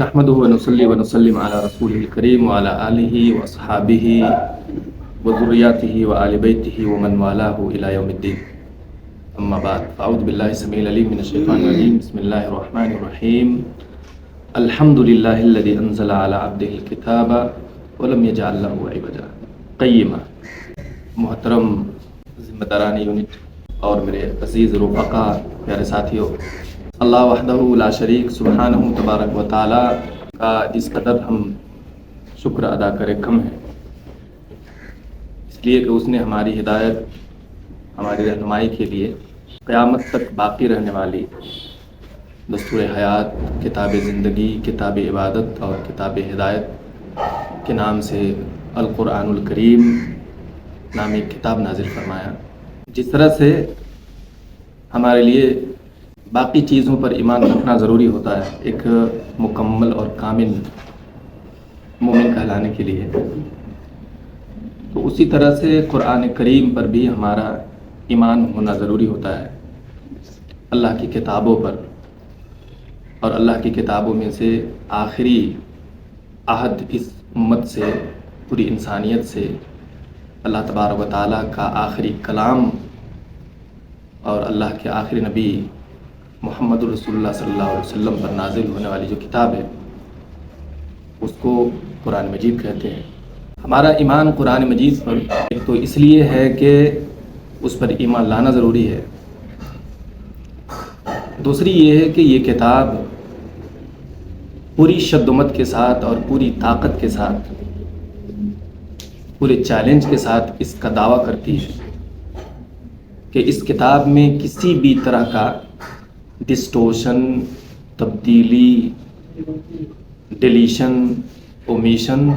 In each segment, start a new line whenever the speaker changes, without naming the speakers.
نحمده ونصلي ونسلم على رسوله الكريم وعلى آله وأصحابه وذرياته وآل بيته ومن والاه إلى يوم الدين. أما بعد فأعوذ بالله السميع العليم من الشيطان الرجيم. بسم الله الرحمن الرحيم. الحمد لله الذي أنزل على عبده الكتاب ولم يجعل له عوجا. قیمہ محترم ذمہ داران یونٹ اور میرے عزیز رفقا، پیارے ساتھیوں، اللہ وحدہ لا شریک سبحانہ تبارک و تعالیٰ کا جس قدر ہم شکر ادا کرے کم ہے، اس لیے کہ اس نے ہماری ہدایت، ہماری رہنمائی کے لیے قیامت تک باقی رہنے والی دستور حیات، کتاب زندگی، کتاب عبادت اور کتاب ہدایت کے نام سے القرآن الکریم نامی کتاب نازل فرمایا. جس طرح سے ہمارے لیے باقی چیزوں پر ایمان رکھنا ضروری ہوتا ہے ایک مکمل اور کامل مومن کہلانے کے لیے، تو اسی طرح سے قرآن کریم پر بھی ہمارا ایمان ہونا ضروری ہوتا ہے. اللہ کی کتابوں پر، اور اللہ کی کتابوں میں سے آخری عہد اس امت سے، پوری انسانیت سے، اللہ تبارک و تعالیٰ کا آخری کلام اور اللہ کے آخری نبی محمد رسول اللہ صلی اللہ علیہ وسلم پر نازل ہونے والی جو کتاب ہے اس کو قرآن مجید کہتے ہیں. ہمارا ایمان قرآن مجید پر ایک تو اس لیے ہے کہ اس پر ایمان لانا ضروری ہے، دوسری یہ ہے کہ یہ کتاب پوری شدت کے ساتھ اور پوری طاقت کے ساتھ، پورے چیلنج کے ساتھ اس کا دعویٰ کرتی ہے کہ اس کتاب میں کسی بھی طرح کا ڈسٹورشن، تبدیلی، ڈیلیشن، اومیشن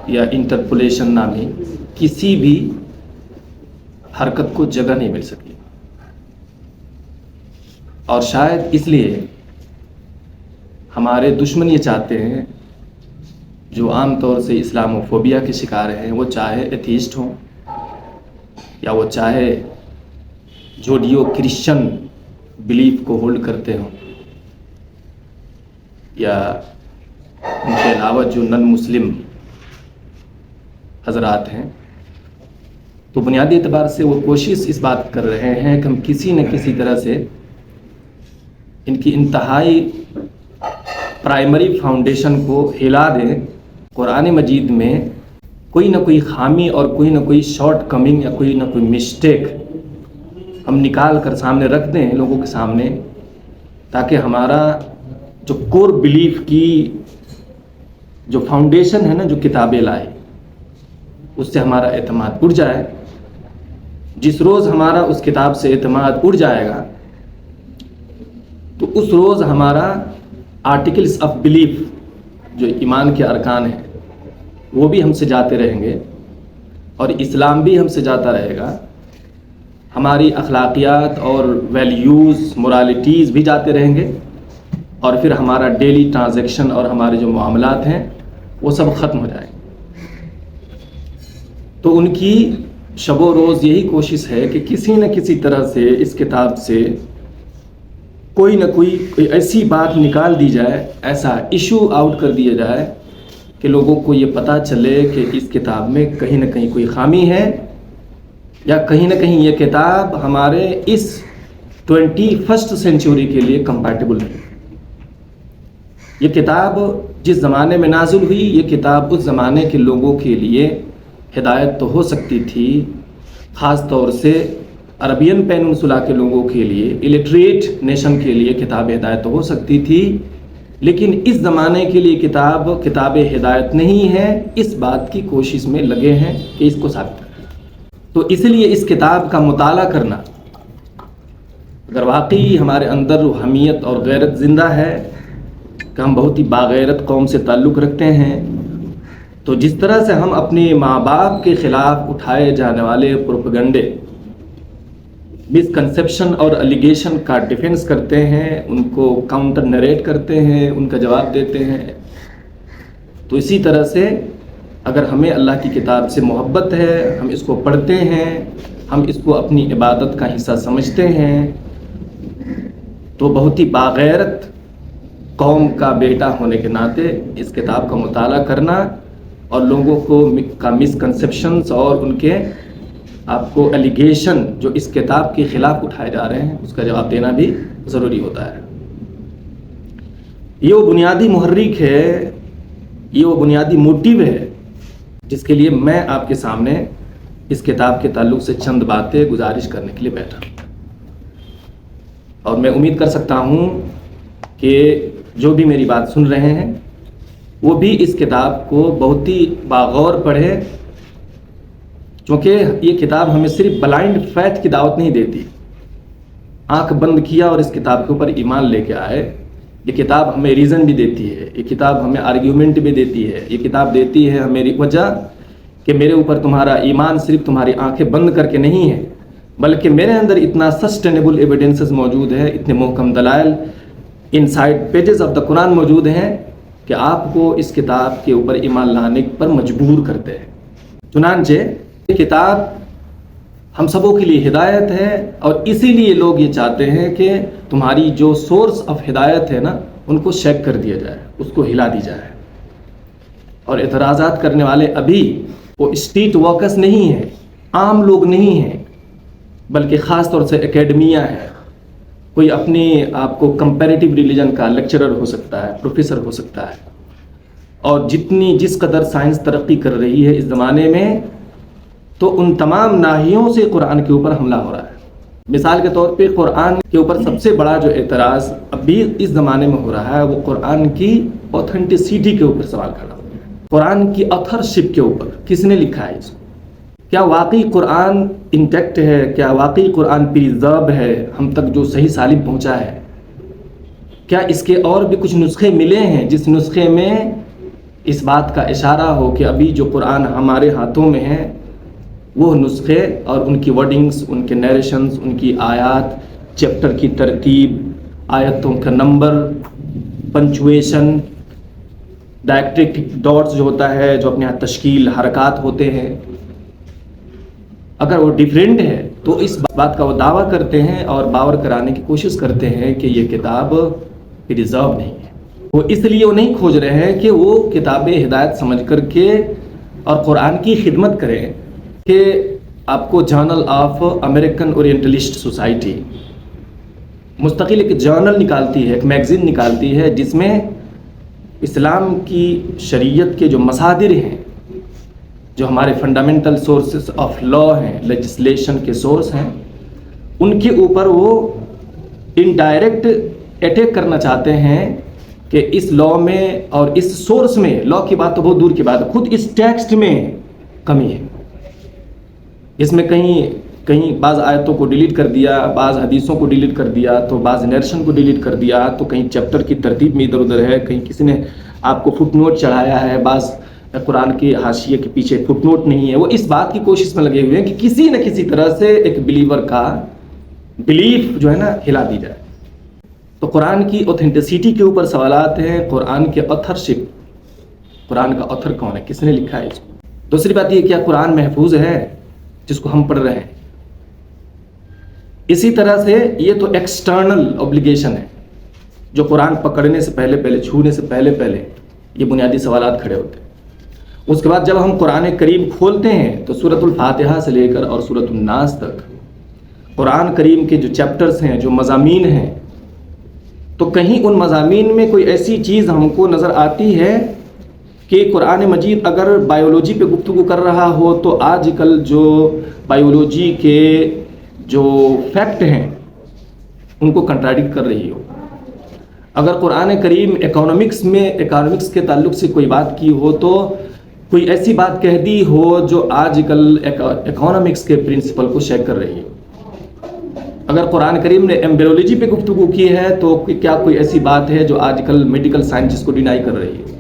یا انٹرپولیشن نامی کسی بھی حرکت کو جگہ نہیں مل سکی. اور شاید اس لیے ہمارے دشمن یہ چاہتے ہیں، جو عام طور سے اسلام فوبیا کے شکار ہیں، وہ چاہے ایتھیسٹ ہوں یا وہ چاہے جوڈیو کرسچن بلیف کو ہولڈ کرتے ہوں، یا ان کے علاوہ جو نن مسلم حضرات ہیں، تو بنیادی اعتبار سے وہ کوشش اس بات کر رہے ہیں کہ ہم کسی نہ کسی طرح سے ان کی انتہائی پرائمری فاؤنڈیشن کو ہلا دیں. قرآن مجید میں کوئی نہ کوئی خامی اور کوئی نہ کوئی شارٹ کمنگ یا کوئی نہ کوئی مسٹیک ہم نکال کر سامنے رکھ دیں لوگوں کے سامنے، تاکہ ہمارا جو کور بلیف کی جو فاؤنڈیشن ہے نا، جو کتابیں لائی، اس سے ہمارا اعتماد اڑ جائے. جس روز ہمارا اس کتاب سے اعتماد اڑ جائے گا تو اس روز ہمارا آرٹیکلس آف بلیف، جو ایمان کے ارکان ہیں، وہ بھی ہم سے جاتے رہیں گے، اور اسلام بھی ہم سے جاتا رہے گا. ہماری اخلاقیات اور ویلیوز، مورالٹیز بھی جاتے رہیں گے، اور پھر ہمارا ڈیلی ٹرانزیکشن اور ہمارے جو معاملات ہیں وہ سب ختم ہو جائیں گے. تو ان کی شب و روز یہی کوشش ہے کہ کسی نہ کسی طرح سے اس کتاب سے کوئی نہ کوئی ایسی بات نکال دی جائے، ایسا ایشو آؤٹ کر دیا جائے کہ لوگوں کو یہ پتہ چلے کہ اس کتاب میں کہیں نہ کہیں کوئی خامی ہے، یا کہیں نہ کہیں یہ کتاب ہمارے اس 21st سینچری کے لیے کمپیٹیبل ہے. یہ کتاب جس زمانے میں نازل ہوئی، یہ کتاب اس زمانے کے لوگوں کے لیے ہدایت تو ہو سکتی تھی، خاص طور سے عربین پیننسولا کے لوگوں کے لیے، الٹریٹ نیشن کے لیے کتاب ہدایت تو ہو سکتی تھی، لیکن اس زمانے کے لیے کتاب ہدایت نہیں ہے. اس بات کی کوشش میں لگے ہیں کہ اس کو ثابت کریں. تو اس لیے اس کتاب کا مطالعہ کرنا، اگر واقعی ہمارے اندر حمیت اور غیرت زندہ ہے کہ ہم بہت ہی باغیرت قوم سے تعلق رکھتے ہیں، تو جس طرح سے ہم اپنے ماں باپ کے خلاف اٹھائے جانے والے پروپیگنڈے، مسکنسیپشن اور الیگیشن کا ڈیفنس کرتے ہیں، ان کو کاؤنٹر نریٹ کرتے ہیں، ان کا جواب دیتے ہیں، تو اسی طرح سے اگر ہمیں اللہ کی کتاب سے محبت ہے، ہم اس کو پڑھتے ہیں، ہم اس کو اپنی عبادت کا حصہ سمجھتے ہیں، تو بہت ہی باغیرت قوم کا بیٹا ہونے کے ناطے اس کتاب کا مطالعہ کرنا اور لوگوں کا مسکنسیپشنز اور ان کے آپ کو ایلیگیشن جو اس کتاب کے خلاف اٹھائے جا رہے ہیں اس کا جواب دینا بھی ضروری ہوتا ہے۔ یہ وہ بنیادی محرک ہے، یہ وہ بنیادی موٹیو ہے جس کے لیے میں آپ کے سامنے اس کتاب کے تعلق سے چند باتیں گزارش کرنے کے لیے بیٹھا ہوں، اور میں امید کر سکتا ہوں کہ جو بھی میری بات سن رہے ہیں وہ بھی اس کتاب کو بہت ہی باغور پڑھے، چونکہ یہ کتاب ہمیں صرف بلائنڈ فیتھ کی دعوت نہیں دیتی، آنکھ بند کیا اور اس کتاب کے اوپر ایمان لے کے آئے۔ یہ کتاب ہمیں ریزن بھی دیتی ہے، یہ کتاب ہمیں آرگیومنٹ بھی دیتی ہے، یہ کتاب دیتی ہے ہمیں وجہ کہ میرے اوپر تمہارا ایمان صرف تمہاری آنکھیں بند کر کے نہیں ہے، بلکہ میرے اندر اتنا سسٹینیبل ایویڈنسز موجود ہے، اتنے محکم دلائل انسائڈ پیجز آف دا قرآن موجود ہیں کہ آپ کو اس کتاب کے اوپر ایمان لانے پر مجبور کرتے ہیں۔ چنانچہ یہ کتاب ہم سبوں کے لیے ہدایت ہے، اور اسی لیے لوگ یہ چاہتے ہیں کہ تمہاری جو سورس آف ہدایت ہے نا ان کو شیک کر دیا جائے، اس کو ہلا دی جائے۔ اور اعتراضات کرنے والے ابھی وہ اسٹریٹ واکرز نہیں ہیں، عام لوگ نہیں ہیں، بلکہ خاص طور سے اکیڈمیا ہے، کوئی اپنے آپ کو کمپیریٹیو ریلیجن کا لیکچرر ہو سکتا ہے، پروفیسر ہو سکتا ہے، اور جس قدر سائنس ترقی کر رہی ہے اس زمانے میں، تو ان تمام ناحیوں سے قرآن کے اوپر حملہ ہو رہا ہے۔ مثال کے طور پہ قرآن کے اوپر سب سے بڑا جو اعتراض ابھی اس زمانے میں ہو رہا ہے وہ قرآن کی اوتھینٹسٹی کے اوپر سوال کھڑا ہو رہا ہے، قرآن کی آتھرشپ کے اوپر، کس نے لکھا ہے اس کو؟ کیا واقعی قرآن انٹیکٹ ہے؟ کیا واقعی قرآن پریزرو ہے، ہم تک جو صحیح سالم پہنچا ہے؟ کیا اس کے اور بھی کچھ نسخے ملے ہیں جس نسخے میں اس بات کا اشارہ ہو کہ ابھی جو قرآن ہمارے ہاتھوں میں ہے وہ نسخے اور ان کی ورڈنگز، ان کے نیریشنز، ان کی آیات، چیپٹر کی ترتیب، آیتوں کا نمبر، پنچویشن، ڈائیکرٹک ڈاٹس جو ہوتا ہے جو اپنے یہاں تشکیل حرکات ہوتے ہیں، اگر وہ ڈیفرنٹ ہے تو اس بات کا وہ دعویٰ کرتے ہیں اور باور کرانے کی کوشش کرتے ہیں کہ یہ کتاب ریزرو نہیں ہے۔ وہ اس لیے وہ نہیں کھوج رہے ہیں کہ وہ کتاب ہدایت سمجھ کر کے اور قرآن کی خدمت کریں کہ آپ کو journal of American orientalist society مستقل ایک جرنل نکالتی ہے، ایک میگزین نکالتی ہے جس میں اسلام کی شریعت کے جو مصادر ہیں، جو ہمارے فنڈامنٹل سورسز آف لا ہیں، لیجسلیشن کے سورس ہیں، ان کے اوپر وہ انڈائریکٹ اٹیک کرنا چاہتے ہیں کہ اس لا میں اور اس سورس میں، لا کی بات تو بہت دور کی بات ہے، خود اس ٹیکسٹ میں کمی ہے، اس میں کہیں بعض آیتوں کو ڈیلیٹ کر دیا، بعض حدیثوں کو ڈیلیٹ کر دیا، تو بعض نیریشن کو ڈیلیٹ کر دیا، تو کہیں چیپٹر کی ترتیب میں ادھر ادھر ہے، کہیں کسی نے آپ کو فٹ نوٹ چڑھایا ہے، بعض قرآن کی حاشیے کے پیچھے فٹ نوٹ نہیں ہے۔ وہ اس بات کی کوشش میں لگے ہوئے ہیں کہ کسی نہ کسی طرح سے ایک بلیور کا بلیف جو ہے نا ہلا دی جائے۔ تو قرآن کی اوتھینٹسٹی کے اوپر سوالات ہیں، قرآن کے آتھرشپ، قرآن کا آتھر کون ہے، کس نے لکھا ہے اس کو۔ دوسری بات یہ کیا قرآن محفوظ ہے جس کو ہم پڑھ رہے ہیں؟ اسی طرح سے یہ تو ایکسٹرنل اوبلیگیشن ہے، جو قرآن پکڑنے سے پہلے چھونے سے پہلے یہ بنیادی سوالات کھڑے ہوتے ہیں۔ اس کے بعد جب ہم قرآن کریم کھولتے ہیں تو سورۃ الفاتحہ سے لے کر اور سورۃ الناس تک قرآن کریم کے جو چیپٹرز ہیں، جو مضامین ہیں، تو کہیں ان مضامین میں کوئی ایسی چیز ہم کو نظر آتی ہے کہ قرآن مجید اگر بائیولوجی پہ گفتگو کر رہا ہو تو آج کل جو بائیولوجی کے جو فیکٹ ہیں ان کو کنٹراڈکٹ کر رہی ہو۔ اگر قرآن کریم اکانومکس کے تعلق سے کوئی بات کی ہو تو کوئی ایسی بات کہہ دی ہو جو آج کل اکانومکس کے پرنسپل کو شیک کر رہی ہو۔ اگر قرآن کریم نے ایمبریولوجی پہ گفتگو کی ہے تو کیا کوئی ایسی بات ہے جو آج کل میڈیکل سائنسز کو ڈینائی کر رہی ہے؟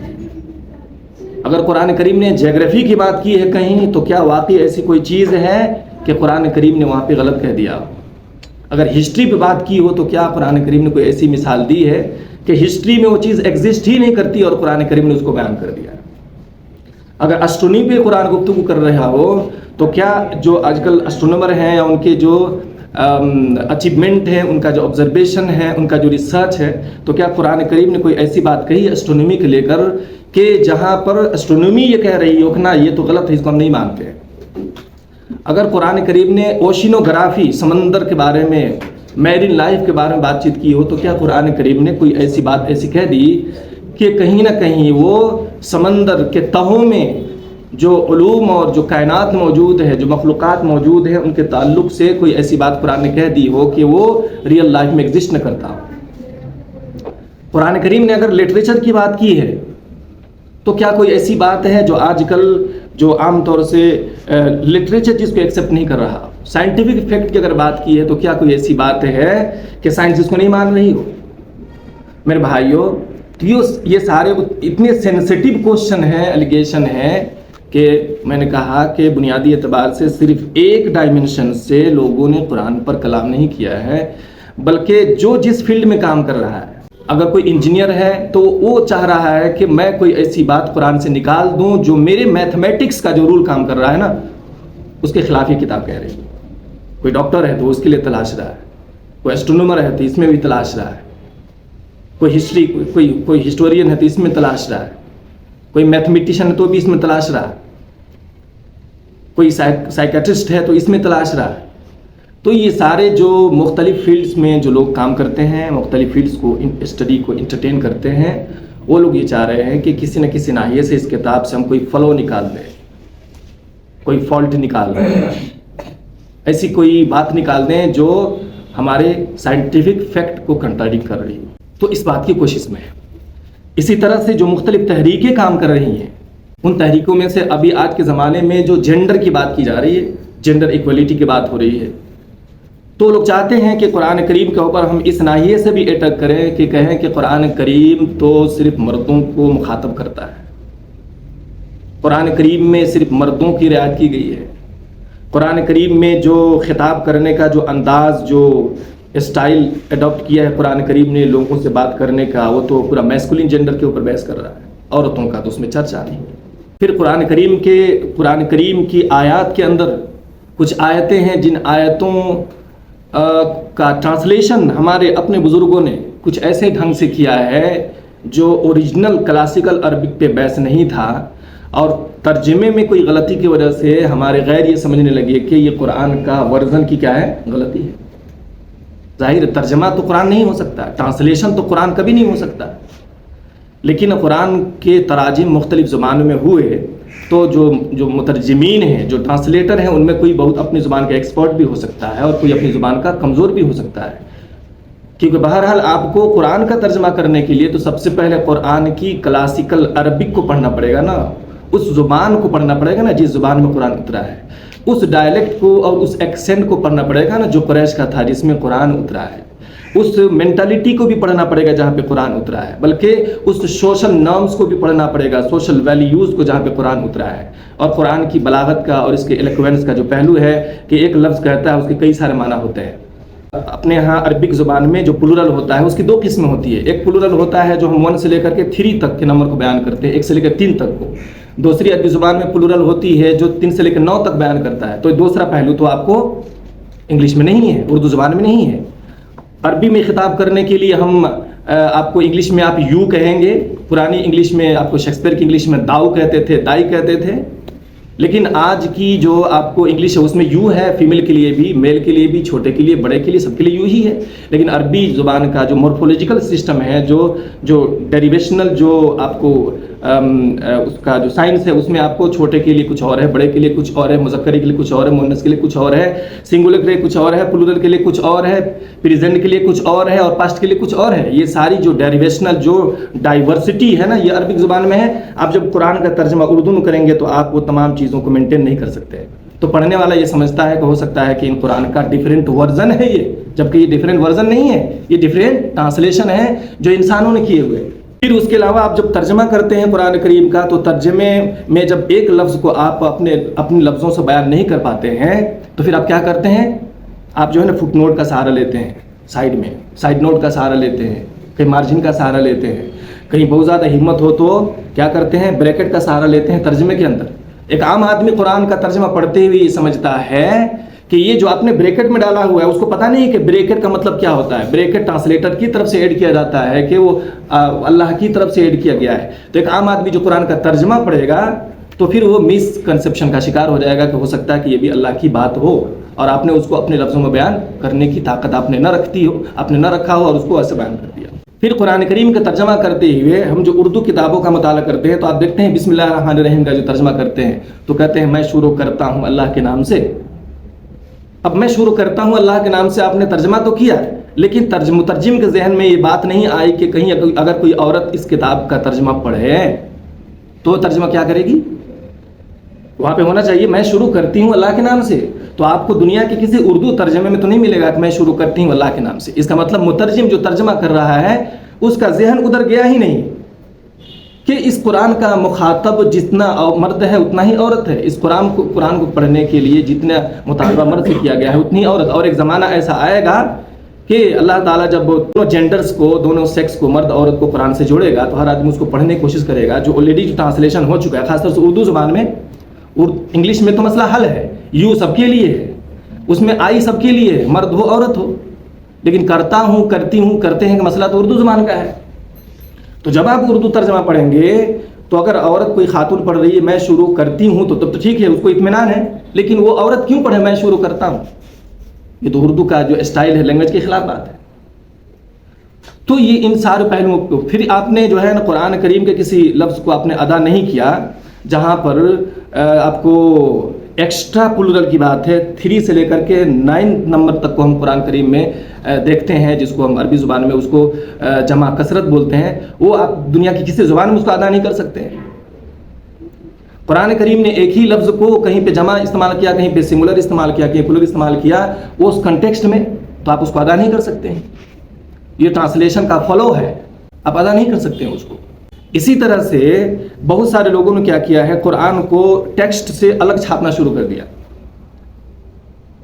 اگر قرآن کریم نے جیوگرافی کی بات کی ہے کہیں تو کیا واقعی ایسی کوئی چیز ہے کہ قرآن کریم نے وہاں پہ غلط کہہ دیا؟ اگر ہسٹری پہ بات کی ہو تو کیا قرآن کریم نے کوئی ایسی مثال دی ہے کہ ہسٹری میں وہ چیز ایگزسٹ ہی نہیں کرتی اور قرآن کریم نے اس کو بیان کر دیا؟ اگر اسٹرونی پہ قرآن گفتگو کر رہا ہو تو کیا جو آج کل اسٹرونومر ہیں یا ان کے جو اچیومنٹ ہے، ان کا جو آبزرویشن ہے، ان کا جو ریسرچ ہے، تو کیا قرآن کریم نے کوئی ایسی بات کہی اسٹرونومی کو لے کر کہ جہاں پر اسٹرونومی یہ کہہ رہی ہو کہ نا یہ تو غلط ہے، اس کو ہم نہیں مانتے؟ اگر قرآن کریم نے اوشینوگرافی، سمندر کے بارے میں، میرین لائف کے بارے میں بات چیت کی ہو، تو کیا قرآن کریم نے کوئی ایسی بات ایسی کہہ دی کہ کہیں نہ کہیں وہ سمندر کے تہوں میں جو علوم اور جو کائنات موجود ہے، جو مخلوقات موجود ہیں، ان کے تعلق سے کوئی ایسی بات قرآن نے کہہ دی ہو کہ وہ ریئل لائف میں ایگزسٹ نہ کرتا ہو؟ قرآن کریم نے اگر لٹریچر کی بات کی ہے تو کیا کوئی ایسی بات ہے جو آج کل جو عام طور سے لٹریچر جس کو ایکسیپٹ نہیں کر رہا؟ سائنٹیفک فیکٹ کی اگر بات کی ہے تو کیا کوئی ایسی بات ہے کہ سائنس اس کو نہیں مان رہی ہو؟ میرے بھائیوں، یہ سارے اتنے سینسٹیو کوشچن ہیں، الیگیشن ہیں کہ میں نے کہا کہ بنیادی اعتبار سے صرف ایک ڈائمنشن سے لوگوں نے قرآن پر کلام نہیں کیا ہے، بلکہ جو جس فیلڈ میں کام کر رہا ہے، اگر کوئی انجینئر ہے تو وہ چاہ رہا ہے کہ میں کوئی ایسی بات قرآن سے نکال دوں جو میرے میتھمیٹکس کا جو رول کام کر رہا ہے نا اس کے خلاف یہ کتاب کہہ رہی ہے۔ کوئی ڈاکٹر ہے تو اس کے لیے تلاش رہا ہے، کوئی اسٹرونومر ہے تو اس میں بھی تلاش رہا ہے، کوئی ہسٹورین ہے تو اس میں تلاش رہا ہے، کوئی میتھمیٹیشین ہے تو بھی اس میں تلاش رہا ہے، کوئی سائیکیٹرسٹ ہے تو اس میں تلاش رہا ہے۔ تو یہ سارے جو مختلف فیلڈز میں جو لوگ کام کرتے ہیں، مختلف فیلڈز کو اسٹڈی کو انٹرٹین کرتے ہیں، وہ لوگ یہ چاہ رہے ہیں کہ کسی نہ کسی ناحیے سے اس کتاب سے ہم کوئی فلو نکال دیں، کوئی فالٹ نکال دیں، ایسی کوئی بات نکال دیں جو ہمارے سائنٹیفک فیکٹ کو کنٹراڈکٹ کر رہی ہو۔ تو اس بات کی کوشش میں ہے۔ اسی طرح سے جو مختلف تحریکیں کام کر رہی ہیں، ان تحریکوں میں سے ابھی آج کے زمانے میں جو جینڈر کی بات کی جا رہی ہے، جینڈر ایکویلٹی کی بات ہو رہی ہے، تو لوگ چاہتے ہیں کہ قرآن کریم کے اوپر ہم اس ناحیے سے بھی اٹیک کریں کہ کہیں کہ قرآن کریم تو صرف مردوں کو مخاطب کرتا ہے، قرآن کریم میں صرف مردوں کی رعایت کی گئی ہے، قرآن کریم میں جو خطاب کرنے کا جو انداز، جو اسٹائل اڈاپٹ کیا ہے قرآن کریم نے لوگوں سے بات کرنے کا، وہ تو پورا میسکولین جینڈر کے اوپر بحث کر رہا ہے، عورتوں کا تو اس میں چرچا نہیں۔ پھر قرآن کریم کی آیات کے اندر کچھ آیتیں ہیں جن آیتوں کا ٹرانسلیشن ہمارے اپنے بزرگوں نے کچھ ایسے ڈھنگ سے کیا ہے جو اوریجنل کلاسیکل عربک پہ بیس نہیں تھا، اور ترجمے میں کوئی غلطی کی وجہ سے ہمارے غیر یہ سمجھنے لگے کہ یہ قرآن کا ورژن کی کیا ہے، غلطی ہے۔ ظاہر ترجمہ تو قرآن نہیں ہو سکتا، ٹرانسلیشن تو قرآن کبھی نہیں ہو سکتا، لیکن قرآن کے تراجم مختلف زبانوں میں ہوئے تو جو مترجمین ہیں، جو ٹرانسلیٹر ہیں، ان میں کوئی بہت اپنی زبان کا ایکسپرٹ بھی ہو سکتا ہے اور کوئی اپنی زبان کا کمزور بھی ہو سکتا ہے، کیونکہ بہرحال آپ کو قرآن کا ترجمہ کرنے کے لیے تو سب سے پہلے قرآن کی کلاسیکل عربک کو پڑھنا پڑے گا نا، اس زبان کو پڑھنا پڑے گا نا جس زبان میں قرآن اترا ہے، اس ڈائلیکٹ کو اور اس ایکسینٹ کو پڑھنا پڑے گا نا جو قریش کا تھا جس میں قرآن اترا ہے، اس مینٹالٹی کو بھی پڑھنا پڑے گا جہاں پہ قرآن اترا ہے، بلکہ اس سوشل نارمز کو بھی پڑھنا پڑے گا، سوشل ویلیوز کو جہاں پہ قرآن اترا ہے، اور قرآن کی بلاغت کا اور اس کے ایلیکوینس کا جو پہلو ہے کہ ایک لفظ کہتا ہے اس کے کئی سارے معنی ہوتے ہیں۔ اپنے ہاں عربک زبان میں جو پلورل ہوتا ہے اس کی دو قسمیں ہوتی ہے، ایک پلورل ہوتا ہے جو ہم 1 سے لے کر کے 3 تک کے نمبر کو بیان کرتے ہیں، 1 سے لے کر 3 تک کو، دوسری عربی زبان میں پلورل ہوتی ہے جو 3 سے لے کر 9 تک بیان کرتا ہے، تو دوسرا پہلو تو آپ کو انگلش میں نہیں ہے، اردو زبان میں نہیں ہے۔ عربی میں خطاب کرنے کے لیے ہم آپ کو انگلش میں آپ یو کہیں گے، پرانی انگلش میں آپ کو شیکسپیئر کی انگلش میں داؤ کہتے تھے، دائی کہتے تھے، لیکن آج کی جو آپ کو انگلش ہے اس میں یو ہے، فیمیل کے لیے بھی، میل کے لیے بھی، چھوٹے کے لیے، بڑے کے لیے، سب کے لیے یو ہی ہے، لیکن عربی زبان کا جو مورفولوجیکل سسٹم ہے، جو ڈیریویشنل جو آپ کو اس کا جو سائنس ہے اس میں آپ کو چھوٹے کے لیے کچھ اور ہے، بڑے کے لیے کچھ اور ہے، مذکر کے لیے کچھ اور ہے، مؤنث کے لیے کچھ اور ہے، سنگولر کے لیے کچھ اور ہے، پلورل کے لیے کچھ اور ہے، پریزنٹ کے لیے کچھ اور ہے، اور پاسٹ کے لیے کچھ اور ہے۔ یہ ساری جو ڈیریویشنل جو ڈائیورسٹی ہے نا یہ عربک زبان میں ہے۔ آپ جب قرآن کا ترجمہ اردو میں کریں گے تو آپ وہ تمام چیزوں کو مینٹین نہیں کر سکتے، تو پڑھنے والا یہ سمجھتا ہے کہ ہو سکتا ہے کہ ان قرآن کا ڈیفرنٹ ورژن ہے یہ، جبکہ یہ ڈیفرنٹ ورژن نہیں ہے، یہ ڈیفرنٹ ٹرانسلیشن ہے جو انسانوں نے کیے ہوئے۔ پھر اس کے علاوہ آپ جب ترجمہ کرتے ہیں قرآن کریم کا تو ترجمے میں جب ایک لفظ کو آپ اپنے لفظوں سے بیان نہیں کر پاتے ہیں تو پھر آپ کیا کرتے ہیں، آپ جو ہے نا فٹ نوٹ کا سہارا لیتے ہیں، سائڈ نوٹ کا سہارا لیتے ہیں، کہیں مارجن کا سہارا لیتے ہیں، کہیں بہت زیادہ ہمت ہو تو کیا کرتے ہیں بریکٹ کا سہارا لیتے ہیں ترجمے کے اندر۔ ایک عام آدمی قرآن کا ترجمہ پڑھتے ہوئے یہ سمجھتا ہے کہ یہ جو آپ نے بریکٹ میں ڈالا ہوا ہے اس کو پتہ نہیں ہے کہ بریکٹ کا مطلب کیا ہوتا ہے. بریکٹ ٹرانسلیٹر کی طرف سے ایڈ کیا جاتا ہے کہ وہ اللہ کی طرف سے ایڈ کیا گیا ہے. تو ایک عام آدمی جو قرآن کا ترجمہ پڑھے گا تو پھر وہ مس کنسیپشن کا شکار ہو جائے گا کہ ہو سکتا ہے کہ یہ بھی اللہ کی بات ہو اور آپ نے اس کو اپنے لفظوں میں بیان کرنے کی طاقت آپ نے نہ رکھا ہو اور اس کو ایسے بیان کر دیا. پھر قرآن کریم کا ترجمہ کرتے ہوئے ہم جو اردو کتابوں کا مطالعہ کرتے ہیں تو آپ دیکھتے ہیں بسم اللہ الرحمن الرحیم کا جو ترجمہ کرتے ہیں تو کہتے ہیں میں شروع کرتا ہوں اللہ کے نام سے. اب میں شروع کرتا ہوں اللہ کے نام سے آپ نے ترجمہ تو کیا لیکن مترجم کے ذہن میں یہ بات نہیں آئی کہ کہیں اگر کوئی عورت اس کتاب کا ترجمہ پڑھے تو ترجمہ کیا کرے گی. وہاں پہ ہونا چاہیے میں شروع کرتی ہوں اللہ کے نام سے. تو آپ کو دنیا کے کسی اردو ترجمے میں تو نہیں ملے گا کہ میں شروع کرتی ہوں اللہ کے نام سے. اس کا مطلب مترجم جو ترجمہ کر رہا ہے اس کا ذہن ادھر گیا ہی نہیں کہ اس قرآن کا مخاطب جتنا مرد ہے اتنا ہی عورت ہے. اس قرآن کو پڑھنے کے لیے جتنا مطالبہ مرد سے کیا گیا ہے اتنی عورت. اور ایک زمانہ ایسا آئے گا کہ اللہ تعالیٰ جب دونوں جینڈرز کو دونوں سیکس کو مرد عورت کو قرآن سے جوڑے گا تو ہر آدمی اس کو پڑھنے کی کوشش کرے گا. جو آلریڈی جو ٹرانسلیشن ہو چکا ہے خاص طور سے اردو زبان میں, انگلش میں تو مسئلہ حل ہے, یو سب کے لیے ہے, اس میں آئی سب کے لیے ہے, مرد ہو عورت ہو. لیکن کرتا ہوں کرتی ہوں کرتے ہیں کہ مسئلہ تو اردو زبان کا ہے. تو جب آپ اردو ترجمہ پڑھیں گے تو اگر عورت کوئی خاتون پڑھ رہی ہے میں شروع کرتی ہوں تو تب تو ٹھیک ہے, اس کو اطمینان ہے. لیکن وہ عورت کیوں پڑھے میں شروع کرتا ہوں؟ یہ تو اردو کا جو اسٹائل ہے لینگویج کے خلاف بات ہے. تو یہ ان سارے پہلوؤں کو پھر آپ نے جو ہے نا قرآن کریم کے کسی لفظ کو آپ نے ادا نہیں کیا جہاں پر آپ کو ایکسٹرا پلورل کی بات ہے. 3 سے لے کر کے 9 نمبر تک کو ہم قرآن کریم میں دیکھتے ہیں جس کو ہم عربی زبان میں اس کو جمع کثرت بولتے ہیں. وہ آپ دنیا کی کسی زبان میں اس کو ادا نہیں کر سکتے ہیں. قرآن کریم نے ایک ہی لفظ کو کہیں پہ جمع استعمال کیا, کہیں پہ سنگولر استعمال کیا, کہیں پلورل استعمال کیا, وہ اس کنٹیکسٹ میں, تو آپ اس کو ادا نہیں کر سکتے ہیں. یہ ٹرانسلیشن کا فلو ہے, آپ ادا نہیں کر سکتے ہیں اس کو. اسی طرح سے بہت سارے لوگوں نے کیا کیا ہے, قرآن کو ٹیکسٹ سے الگ چھاپنا شروع کر دیا.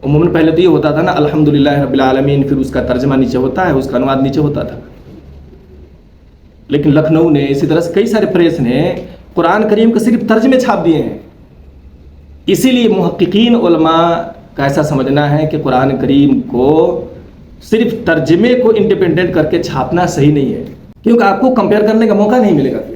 عموماً پہلے تو یہ ہوتا تھا نا الحمدللہ رب العالمین, پھر اس کا ترجمہ نیچے ہوتا ہے, اس کا انواد نیچے ہوتا تھا. لیکن لکھنؤ نے اسی طرح سے کئی سارے پریس نے قرآن کریم کے صرف ترجمے چھاپ دیے ہیں. اسی لیے محققین علماء کا ایسا سمجھنا ہے کہ قرآن کریم کو صرف ترجمے کو انڈیپینڈنٹ کر کے چھاپنا صحیح نہیں ہے, کیونکہ آپ کو کمپیئر کرنے کا موقع نہیں ملے گا. پھر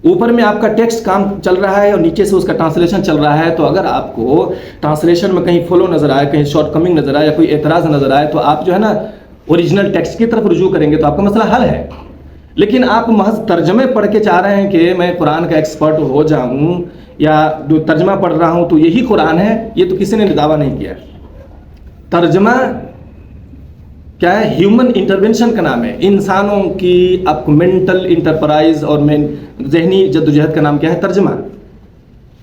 اوپر میں آپ کا ٹیکسٹ کام چل رہا ہے اور نیچے سے اس کا ٹرانسلیشن چل رہا ہے, تو اگر آپ کو ٹرانسلیشن میں کہیں فلو نظر آئے, کہیں شارٹ کمنگ نظر آئے یا کوئی اعتراض نظر آئے تو آپ جو ہے نا اوریجنل ٹیکسٹ کی طرف رجوع کریں گے تو آپ کا مسئلہ حل ہے. لیکن آپ محض ترجمے پڑھ کے چاہ رہے ہیں کہ میں قرآن کا ایکسپرٹ ہو جاؤں یا جو ترجمہ پڑھ رہا ہوں تو یہی قرآن ہے, یہ تو کسی نے دعویٰ نہیں کیا. ترجمہ کیا ہے؟ ہیومن انٹرونشن کا نام ہے. انسانوں کی آپ مینٹل انٹرپرائز اور ذہنی جدوجہد کا نام کیا ہے؟ ترجمہ.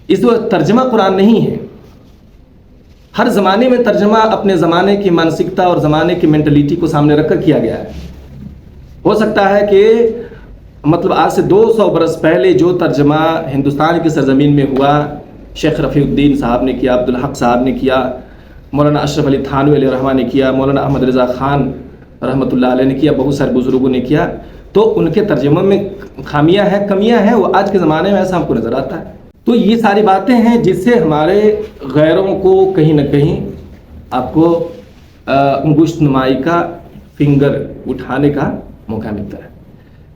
اس وقت ترجمہ قرآن نہیں ہے. ہر زمانے میں ترجمہ اپنے زمانے کی مانسکتا اور زمانے کی مینٹلیٹی کو سامنے رکھ کر کیا گیا ہے. ہو سکتا ہے کہ مطلب آج سے 200 برس پہلے جو ترجمہ ہندوستان کی سرزمین میں ہوا, شیخ رفیع الدین صاحب نے کیا, عبدالحق صاحب نے کیا, مولانا اشرف علی تھانوی علیہ الرحمہ نے کیا, مولانا احمد رضا خان رحمۃ اللہ علیہ نے کیا, بہت سارے بزرگوں نے کیا, تو ان کے ترجمے میں خامیاں ہیں, کمیاں ہیں, وہ آج کے زمانے میں ایسا ہم کو نظر آتا ہے. تو یہ ساری باتیں ہیں جس سے ہمارے غیروں کو کہیں نہ کہیں آپ کو انگشت نمائی کا فنگر اٹھانے کا موقع ملتا ہے.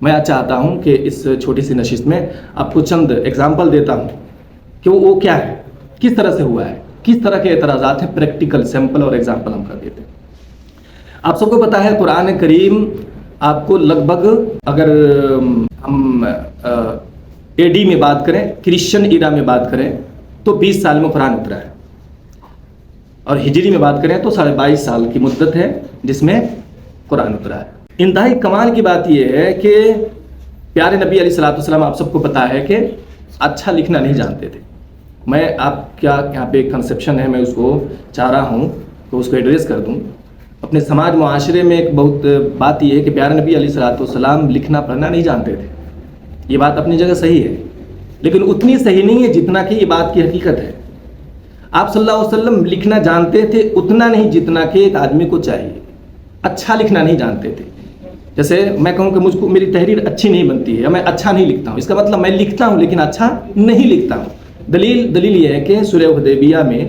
میں آج چاہتا ہوں کہ اس چھوٹی سی نشست میں آپ کو چند ایگزامپل دیتا ہوں کہ وہ کیا ہے, کس طرح سے ہوا ہے, کس طرح کے اعتراضات ہیں, پریکٹیکل سیمپل اور ایگزامپل ہم کر دیتے ہیں. آپ سب کو پتا ہے قرآن کریم آپ کو لگ بھگ اگر ہم اے ڈی میں بات کریں, کرسچن ایرا میں بات کریں تو 20 سال میں قرآن اترا ہے, اور ہجری میں بات کریں تو 22.5 سال کی مدت ہے جس میں قرآن اترا ہے. انتہائی کمال کی بات یہ ہے کہ پیارے نبی علیہ الصلوۃ والسلام آپ سب کو پتا ہے کہ اچھا لکھنا نہیں جانتے تھے. میں آپ کیا یہاں پہ ایک کنسیپشن ہے, میں اس کو چاہ رہا ہوں کہ اس کو ایڈریس کر دوں. اپنے سماج معاشرے میں ایک بہت بات یہ ہے کہ پیارے نبی علیہ الصلوۃ والسلام لکھنا پڑھنا نہیں جانتے تھے. یہ بات اپنی جگہ صحیح ہے, لیکن اتنی صحیح نہیں ہے جتنا کہ یہ بات کی حقیقت ہے. آپ صلی اللہ علیہ وسلم لکھنا جانتے تھے اتنا نہیں جتنا کہ ایک آدمی کو چاہیے. اچھا لکھنا نہیں جانتے تھے. جیسے میں کہوں کہ مجھ کو میری تحریر اچھی نہیں بنتی ہے, میں اچھا نہیں لکھتا ہوں, اس کا مطلب میں لکھتا ہوں لیکن اچھا نہیں لکھتا ہوں. دلیل یہ ہے کہ صلح حدیبیہ میں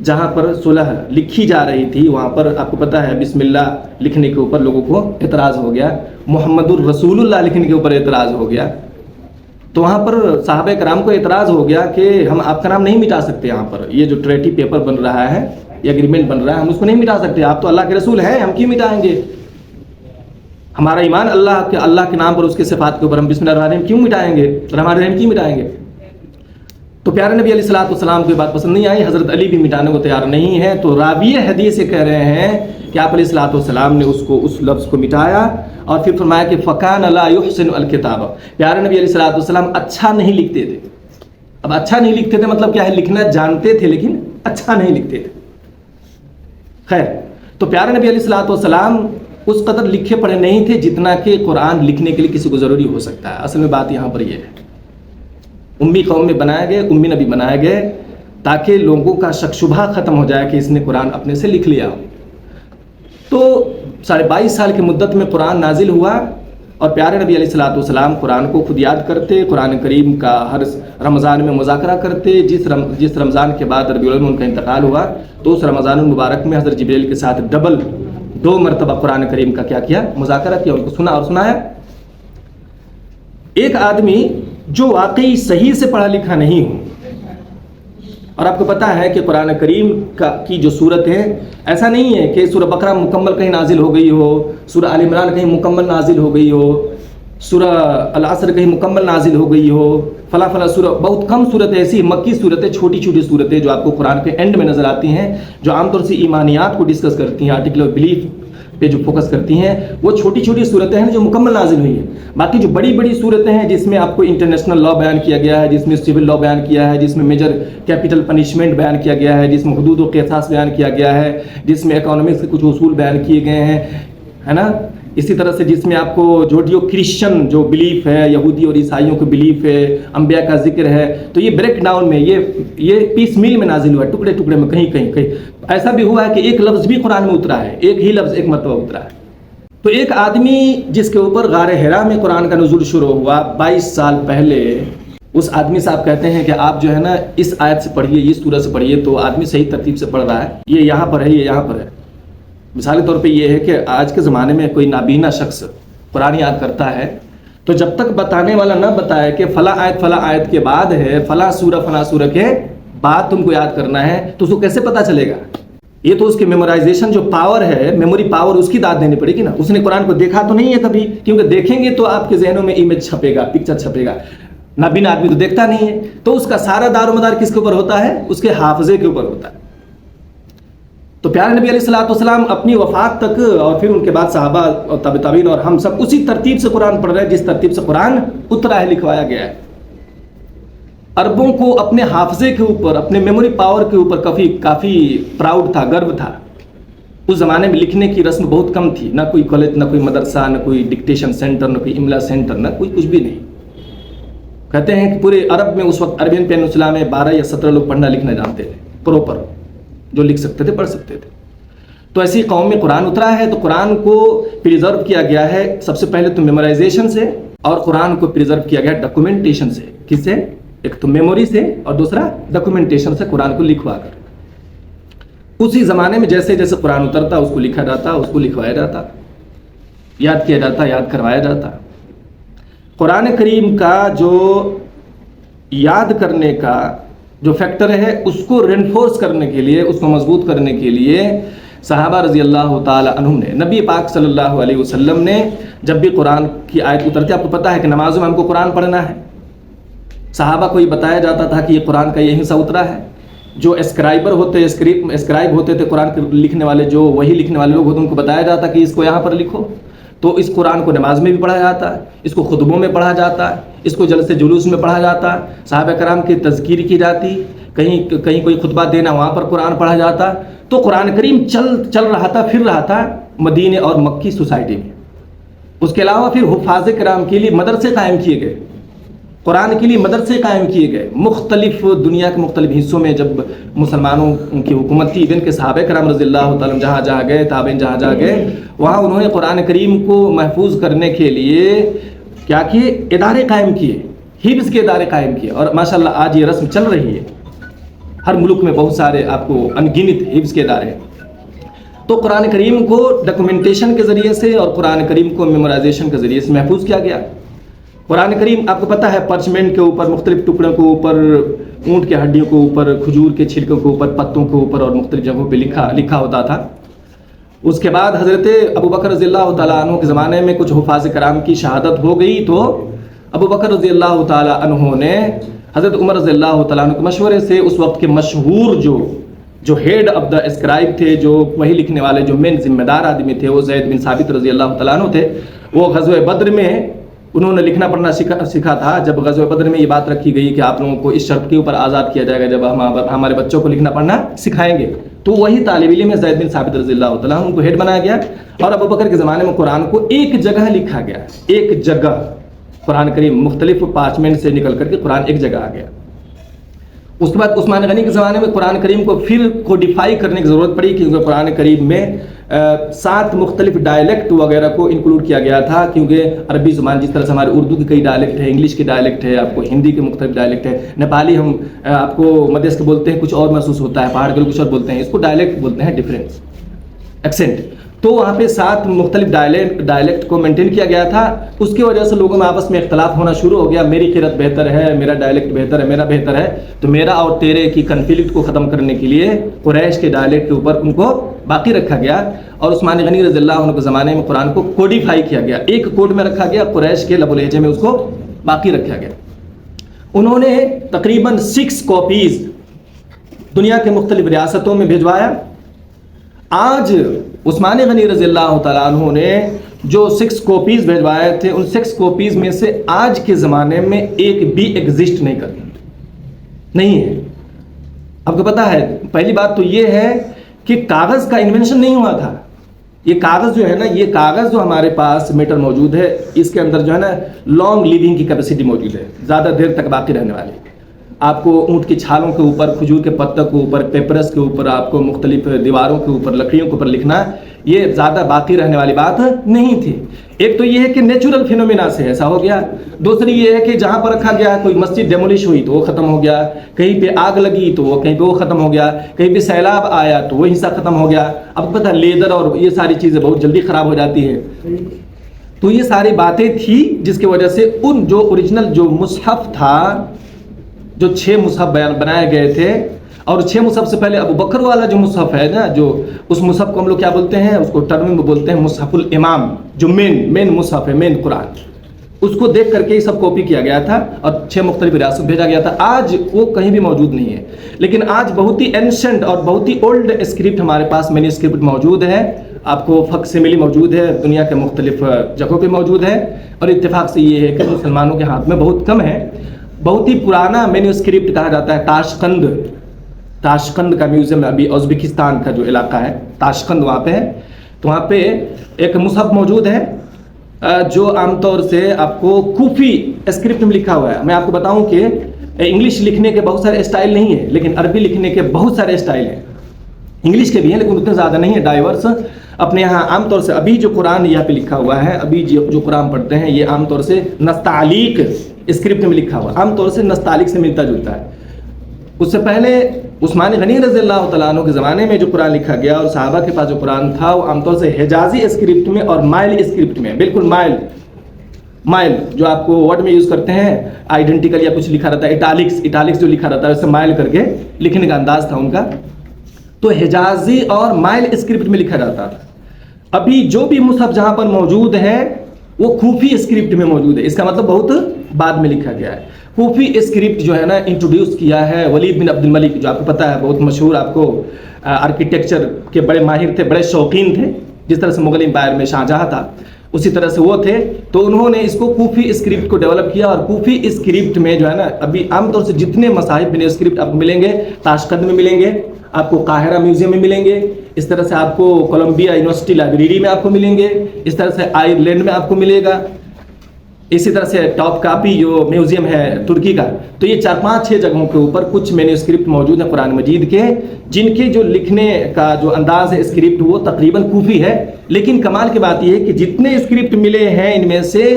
جہاں پر صلح لکھی جا رہی تھی وہاں پر آپ کو پتہ ہے بسم اللہ لکھنے کے اوپر لوگوں کو اعتراض ہو گیا، محمد الرسول اللہ لکھنے کے اوپر اعتراض ہو گیا. تو وہاں پر صحابہ کرام کو اعتراض ہو گیا کہ ہم آپ کا نام نہیں مٹا سکتے، یہاں پر یہ جو ٹریٹی پیپر بن رہا ہے، یہ اگریمنٹ بن رہا ہے، ہم اس کو نہیں مٹا سکتے، آپ تو اللہ کے رسول ہیں، ہم کیوں مٹائیں گے؟ ہمارا ایمان اللہ کے نام پر، اس کے صفات کے اوپر، ہم بسم اللہ الرحمن الرحیم کیوں مٹائیں گے، الرحمن الرحیم کیوں مٹائیں گے؟ تو پیارے نبی علیہ الصلوۃ والسلام کو یہ بات پسند نہیں آئی، حضرت علی بھی مٹانے کو تیار نہیں ہے. تو راوی حدیث یہ کہہ رہے ہیں کہ آپ علیہ الصلوۃ والسلام نے اس لفظ کو مٹایا اور پھر فرمایا کہ فَكَانَ لَا يُحْسِنُ الْكِتَابَ. پیارے نبی علیہ الصلوۃ والسلام اچھا نہیں لکھتے تھے. اب اچھا نہیں لکھتے تھے مطلب کیا ہے؟ لکھنا جانتے تھے لیکن اچھا نہیں لکھتے تھے. خیر، تو پیارے نبی علیہ الصلوۃ والسلام اس قدر لکھے پڑھے نہیں تھے جتنا کہ قرآن لکھنے کے لیے کسی کو ضروری ہو سکتا ہے. اصل میں بات یہاں پر یہ ہے، امی قوم میں بنائے گئے، امی نبی بنائے گئے تاکہ لوگوں کا شک شبہ ختم ہو جائے کہ اس نے قرآن اپنے سے لکھ لیا. تو 22.5 سال کی مدت میں قرآن نازل ہوا اور پیارے نبی علیہ الصلوۃ والسلام قرآن کو خود یاد کرتے، قرآن کریم کا ہر رمضان میں مذاکرہ کرتے. جس رمضان کے بعد ربیع الاول میں ان کا انتقال ہوا تو اس رمضان المبارک میں حضرت جبریل کے ساتھ ڈبل 2 مرتبہ قرآن کریم کا کیا مذاکرہ کیا، ان کو سنا اور سنایا. ایک آدمی جو واقعی صحیح سے پڑھا لکھا نہیں ہو، اور آپ کو پتہ ہے کہ قرآن کریم کی جو صورت ہے، ایسا نہیں ہے کہ سورہ بقرہ مکمل کہیں نازل ہو گئی ہو، سورہ آل عمران کہیں مکمل نازل ہو گئی ہو، سورہ العصر کہیں مکمل نازل ہو گئی ہو، فلاں سورہ. بہت کم صورتیں ایسی مکی صورتیں، چھوٹی چھوٹی صورتیں جو آپ کو قرآن کے اینڈ میں نظر آتی ہیں، جو عام طور سے ایمانیات کو ڈسکس کرتی ہیں، آرٹیکل آف بلیف پہ جو فوکس کرتی ہیں، وہ چھوٹی چھوٹی صورتیں ہیں جو مکمل نازل ہوئی ہیں. باقی جو بڑی بڑی صورتیں ہیں جس میں آپ کو انٹرنیشنل لا بیان کیا گیا ہے، جس میں سول لا بیان کیا ہے، جس میں میجر کیپٹل پنشمنٹ بیان کیا گیا ہے، جس میں حدود و قصاص بیان کیا گیا ہے، جس میں اکانومکس کے کچھ اصول بیان کیے گئے ہیں، ہے نا. اسی طرح سے جس میں آپ کو جوڈیو کرسچن جو بلیف ہے، یہودی اور عیسائیوں کے بلیف ہے، انبیاء کا ذکر ہے، تو یہ بریک ڈاؤن میں یہ پیس میل میں نازل ہوا ہے، ٹکڑے ٹکڑے میں کہیں. ایسا بھی ہوا ہے کہ ایک لفظ بھی قرآن میں اترا ہے، ایک ہی لفظ ایک مرتبہ اترا ہے. تو ایک آدمی جس کے اوپر غار حرا میں قرآن کا نزول شروع ہوا 22 سال پہلے، اس آدمی سے آپ کہتے ہیں کہ آپ جو ہے نا اس آیت سے پڑھیے، اس سورہ سے پڑھیے، تو آدمی صحیح ترتیب سے پڑھ رہا ہے، یہ یہاں پر ہے، یہ یہاں پر ہے. مثال کے طور پہ یہ ہے کہ آج کے زمانے میں کوئی نابینا شخص قرآن یاد کرتا ہے تو جب تک بتانے والا نہ بتائے کہ فلاں آیت کے بعد ہے، فلاں سورہ کے بعد تم کو یاد کرنا ہے، تو اس کو کیسے پتہ چلے گا؟ یہ تو اس کی میمورائزیشن جو پاور ہے، میموری پاور، اس کی داد دینی پڑے گی نا. اس نے قرآن کو دیکھا تو نہیں ہے کبھی، کیونکہ دیکھیں گے تو آپ کے ذہنوں میں امیج چھپے گا، پکچر چھپے گا. نابینا آدمی تو دیکھتا نہیں ہے، تو اس کا سارا دار و مدار کس کے اوپر ہوتا ہے؟ اس کے حافظے کے اوپر ہوتا ہے. تو پیارے نبی علیہ الصلوۃ والسلام اپنی وفات تک اور پھر ان کے بعد صحابہ اور تابعین اور ہم سب اسی ترتیب سے قرآن پڑھ رہے ہیں جس ترتیب سے قرآن اترا ہے، لکھوایا گیا ہے. عربوں کو اپنے حافظے کے اوپر، اپنے میموری پاور کے اوپر کافی پراؤڈ تھا، گرو تھا. اس زمانے میں لکھنے کی رسم بہت کم تھی، نہ کوئی کالج، نہ کوئی مدرسہ، نہ کوئی ڈکٹیشن سینٹر، نہ کوئی املا سینٹر، نہ کوئی کچھ بھی نہیں. کہتے ہیں کہ پورے عرب میں اس وقت عربین پیننسولا میں 12 یا 17 لوگ پڑھنا لکھنا جانتے تھے پراپر، جو لکھ سکتے تھے، پڑھ سکتے تھے. تو ایسی قوم میں قرآن اترا ہے. تو قرآن کو پریزرو کیا گیا ہے سب سے پہلے تو میمورائزیشن سے، اور قرآن کو پریزرو کیا گیا ڈاکومنٹیشن سے. کس سے؟ ایک تو میموری سے اور دوسرا ڈاکومنٹیشن سے، قرآن کو لکھوا کر. اسی زمانے میں جیسے جیسے قرآن اترتا اس کو لکھا جاتا، اس کو لکھوایا جاتا، یاد کیا جاتا، یاد کروایا جاتا. قرآن کریم کا جو یاد کرنے کا جو فیکٹر ہے، اس کو رینفورس کرنے کے لیے، اس کو مضبوط کرنے کے لیے صحابہ رضی اللہ تعالی عنہم نے، نبی پاک صلی اللہ علیہ وسلم نے جب بھی قرآن کی آیت اترتی، آپ کو پتہ ہے کہ نمازوں میں ہم کو قرآن پڑھنا ہے. صحابہ کو یہ بتایا جاتا تھا کہ یہ قرآن کا یہ حصہ اترا ہے. جو اسکرائب ہوتے تھے قرآن کے لکھنے والے، جو وہی لکھنے والے لوگ ہوتے ان کو بتایا جاتا کہ اس کو یہاں پر لکھو. تو اس قرآن کو نماز میں بھی پڑھا جاتا ہے، اس کو خطبوں میں پڑھا جاتا ہے، اس کو جلسے جلوس میں پڑھا جاتا ہے، صحابہ کرام کی تذکیر کی جاتی، کہیں کوئی خطبہ دینا وہاں پر قرآن پڑھا جاتا. تو قرآن کریم چل رہا تھا، پھر رہا تھا مدینے اور مکی سوسائٹی میں. اس کے علاوہ پھر حفاظ کرام کے لیے مدرسے قائم کیے گئے، قرآن کے لیے مدرسے قائم کیے گئے. مختلف دنیا کے مختلف حصوں میں جب مسلمانوں کی حکومت تھی، ایون کہ صحابہ کرام رضی اللہ تعالیٰ جہاں گئے، تابعین جہاں گئے، وہاں انہوں نے قرآن کریم کو محفوظ کرنے کے لیے کیا کیے؟ ادارے قائم کیے، حفظ کے ادارے قائم کیے. اور ماشاءاللہ آج یہ رسم چل رہی ہے. ہر ملک میں بہت سارے آپ کو انگنت حفظ کے ادارے ہیں. تو قرآن کریم کو ڈاکومنٹیشن کے ذریعے سے اور قرآن کریم کو میمورائزیشن کے ذریعے سے محفوظ کیا گیا. قرآن کریم آپ کو پتہ ہے پرچمنٹ کے اوپر, مختلف ٹکڑوں کے اوپر, اونٹ کے ہڈیوں کے اوپر, کھجور کے چھلکوں کے اوپر, پتوں کے اوپر اور مختلف جگہوں پہ لکھا ہوتا تھا. اس کے بعد حضرت ابو بکر رضی اللہ تعالیٰ عنہ کے زمانے میں کچھ حفاظ کرام کی شہادت ہو گئی تو ابو بکر رضی اللہ تعالیٰ عنہ نے حضرت عمر رضی اللہ تعالیٰ عنہ کے مشورے سے اس وقت کے مشہور جو ہیڈ آف دا اسکرائب تھے, جو وہی لکھنے والے جو مین ذمہ دار آدمی تھے, وہ زید بن ثابت رضی اللہ تعالیٰ عنہ تھے. وہ غزوہ بدر میں انہوں نے لکھنا پڑھنا سیکھا تھا. جب غزوہ بدر میں یہ بات رکھی گئی کہ آپ لوگوں کو اس شرط کے اوپر آزاد کیا جائے گا جب ہمارے بچوں کو لکھنا پڑھنا سکھائیں گے, تو وہی طالب علم ہے زید بن ثابت رضی اللہ تعالیٰ عنہ, ان کو ہیڈ بنایا گیا. اور ابو بکر کے زمانے میں قرآن کو ایک جگہ لکھا گیا, ایک جگہ قرآن کریم مختلف پارچمنٹ سے نکل کر کے قرآن ایک جگہ آ گیا. اس کے بعد عثمان غنی کے زمانے میں قرآن کریم کو پھر کوڈیفائی کرنے کی ضرورت پڑی, کیونکہ قرآن کریم میں 7 مختلف ڈائلیکٹ وغیرہ کو انکلوڈ کیا گیا تھا. کیونکہ عربی زبان جس طرح سے ہمارے اردو کی کئی ڈائلیکٹ ہے, انگلش کی ڈائلیکٹ ہے, آپ کو ہندی کے مختلف ڈائلیکٹ ہے, نیپالی ہم آپ کو مدھیست بولتے ہیں کچھ اور محسوس ہوتا ہے, پہاڑ کے لوگ کچھ اور بولتے ہیں, اس کو ڈائلیکٹ بولتے ہیں, ڈفرینس ایکسینٹ. تو وہاں پہ 7 مختلف ڈائلیکٹ کو مینٹین کیا گیا تھا. اس کی وجہ سے لوگوں میں آپس میں اختلاف ہونا شروع ہو گیا, میری قرأت بہتر ہے, میرا ڈائلیکٹ بہتر ہے, میرا بہتر ہے. تو میرا اور تیرے کی کنفلکٹ کو ختم کرنے کے لیے قریش کے ڈائلیکٹ کے اوپر ان کو باقی رکھا گیا. اور عثمان غنی رضی اللہ عنہ کے زمانے میں قرآن کو کوڈیفائی کیا گیا, ایک کوڈ میں رکھا گیا, قریش کے لب و لہجے میں اس کو باقی رکھا گیا. انہوں نے تقریباً 6 کاپیز دنیا کے مختلف ریاستوں میں بھجوایا. آج عثمان غنی رضی اللہ تعالیٰ عنہ نے جو 6 کاپیز بھجوائے تھے, ان 6 کاپیز میں سے آج کے زمانے میں ایک بھی ایگزسٹ نہیں کرتی, نہیں ہے. آپ کو پتا ہے, پہلی بات تو یہ ہے کہ کاغذ کا انوینشن نہیں ہوا تھا. یہ کاغذ جو ہے نا, یہ کاغذ جو ہمارے پاس میٹر موجود ہے, اس کے اندر جو ہے نا لانگ لیونگ کی کیپیسٹی موجود ہے, زیادہ دیر تک باقی رہنے والی. آپ کو اونٹ کی چھالوں کے اوپر, کھجور کے پتوں کے اوپر, پیپرس کے اوپر, آپ کو مختلف دیواروں کے اوپر, لکڑیوں کے اوپر لکھنا, یہ زیادہ باقی رہنے والی بات نہیں تھی. ایک تو یہ ہے کہ نیچرل فینومینا سے ایسا ہو گیا. دوسری یہ ہے کہ جہاں پر رکھا گیا, کوئی مسجد ڈیمولش ہوئی تو وہ ختم ہو گیا, کہیں پہ آگ لگی تو وہ کہیں پہ وہ ختم ہو گیا, کہیں پہ سیلاب آیا تو وہ حصہ ختم ہو گیا. اب پتہ لیدر اور یہ ساری چیزیں بہت جلدی خراب ہو جاتی ہیں. تو یہ ساری باتیں تھی جس کی وجہ سے ان جو اوریجنل جو مصحف تھا, جو 6 مصحف بنائے گئے تھے, اور 6 مصحف سے پہلے ابو بکر والا جو مصحف ہے نا, جو اس مصحف کو ہم لوگ کیا بولتے ہیں, اس کو ٹرم میں بولتے ہیں مصحف الامام, جو مین مصحف ہے, مین قرآن. اس کو دیکھ کر کے یہ سب کاپی کیا گیا تھا اور 6 مختلف ریاست بھیجا گیا تھا. آج وہ کہیں بھی موجود نہیں ہے, لیکن آج بہت ہی اینشنٹ اور بہت ہی اولڈ اسکرپٹ ہمارے پاس مینی اسکرپٹ موجود ہے. آپ کو فک سیملی موجود ہے, دنیا کے مختلف جگہوں پہ موجود ہے. اور اتفاق سے یہ ہے کہ مسلمانوں کے ہاتھ میں بہت کم ہے. بہت ہی پرانا مینیو اسکرپٹ کہا جاتا ہے تاشقند کا میوزیم, ابھی ازبکستان کا جو علاقہ ہے تاشقند وہاں پہ ہے. تو وہاں پہ ایک مصحف موجود ہے جو عام طور سے آپ کو کوفی اسکرپٹ میں لکھا ہوا ہے. میں آپ کو بتاؤں کہ انگلش لکھنے کے بہت سارے اسٹائل نہیں ہیں, لیکن عربی لکھنے کے بہت سارے اسٹائل ہیں. انگلش کے بھی ہیں لیکن اتنے زیادہ نہیں ہیں, ڈائیورس. اپنے یہاں عام طور سے ابھی جو قرآن یہاں پہ لکھا ہوا ہے, ابھی جو قرآن پڑھتے ہیں, یہ عام طور سے نستعلیق اسکرپٹ میں لکھا ہوا, عام طور سے نستعلیق سے ملتا جلتا ہے. اس سے پہلے عثمان غنی رضی اللہ تعالیٰ عنہ کے زمانے میں جو قرآن لکھا گیا اور صحابہ کے پاس جو قرآن تھا, وہ عام طور سے حجازی اسکرپٹ میں اور مائل اسکرپٹ میں, بالکل مائل جو آپ کو ورڈ میں یوز کرتے ہیں, آئیڈینٹیکل یا کچھ لکھا رہتا ہے, اٹالکس جو لکھا رہتا ہے اسے مائل کر کے لکھنے کا انداز تھا ان کا. تو حجازی اور مائل اسکرپٹ میں لکھا جاتا تھا. ابھی جو بھی مصحف جہاں پر موجود ہے وہ کوفی اسکرپٹ میں موجود ہے. اس کا مطلب بہت بعد میں لکھا گیا ہے. کوفی اسکرپٹ جو ہے نا انٹروڈیوس کیا ہے ولید بن عبد الملک, جو آپ کو پتہ ہے بہت مشہور, آپ کو آرکیٹیکچر کے بڑے ماہر تھے, بڑے شوقین تھے. جس طرح سے مغل امپائر میں شاہجہاں تھا اسی طرح سے وہ تھے. تو انہوں نے اس کو کوفی اسکرپٹ کو ڈیولپ کیا. اور کوفی اسکرپٹ میں جو ہے نا ابھی عام طور سے جتنے مصاحف بنے اسکرپٹ آپ کو ملیں گے, تاشقند میں ملیں گے, آپ کو قاہرہ میوزیم میں ملیں گے, اس طرح سے آپ کو کولمبیا یونیورسٹی لائبریری میں آپ کو ملیں گے, اس طرح سے آئرلینڈ میں آپ کو ملے گا, اسی طرح سے ٹاپ کاپی جو میوزیم ہے ترکی کا. تو یہ 4-5-6 جگہوں کے اوپر کچھ مینواسکرپٹ موجود ہیں قرآن مجید کے, جن کے جو لکھنے کا جو انداز ہے اسکرپٹ وہ تقریباً کوفی ہے. لیکن کمال کی بات یہ ہے کہ جتنے اسکرپٹ ملے ہیں ان میں سے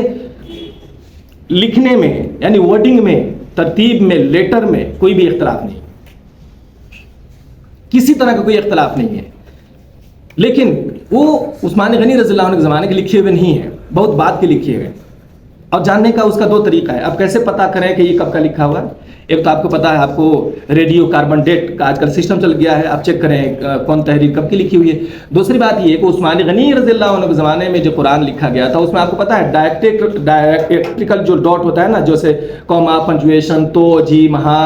لکھنے میں یعنی ورڈنگ میں, ترتیب میں, لیٹر میں کوئی بھی اختلاف نہیں. کسی طرح کا کوئی اختلاف نہیں ہے، لیکن وہ عثمان غنی رضی اللہ عنہ کے زمانے کے لکھے ہوئے نہیں ہیں، بہت بعد کے لکھے ہوئے ہیں۔ اور جاننے کا اس کا دو طریقہ ہے، آپ کیسے پتہ کریں کہ یہ کب کا لکھا ہوا ہے؟ ایک تو آپ کو پتا ہے، آپ کو ریڈیو کاربن ڈیٹ کا آج کل سسٹم چل گیا ہے، آپ چیک کریں کون تحریر کب کی لکھی ہوئی ہے۔ دوسری بات یہ ہے کہ عثمان غنی رضی اللہ عنہ کے زمانے میں جو قرآن لکھا گیا تھا، اس میں آپ کو پتا ہے ڈائریکٹریکل جو ڈاٹ ہوتا ہے نا، جیسے کوما، پنچویشن، تو، جی، مہا،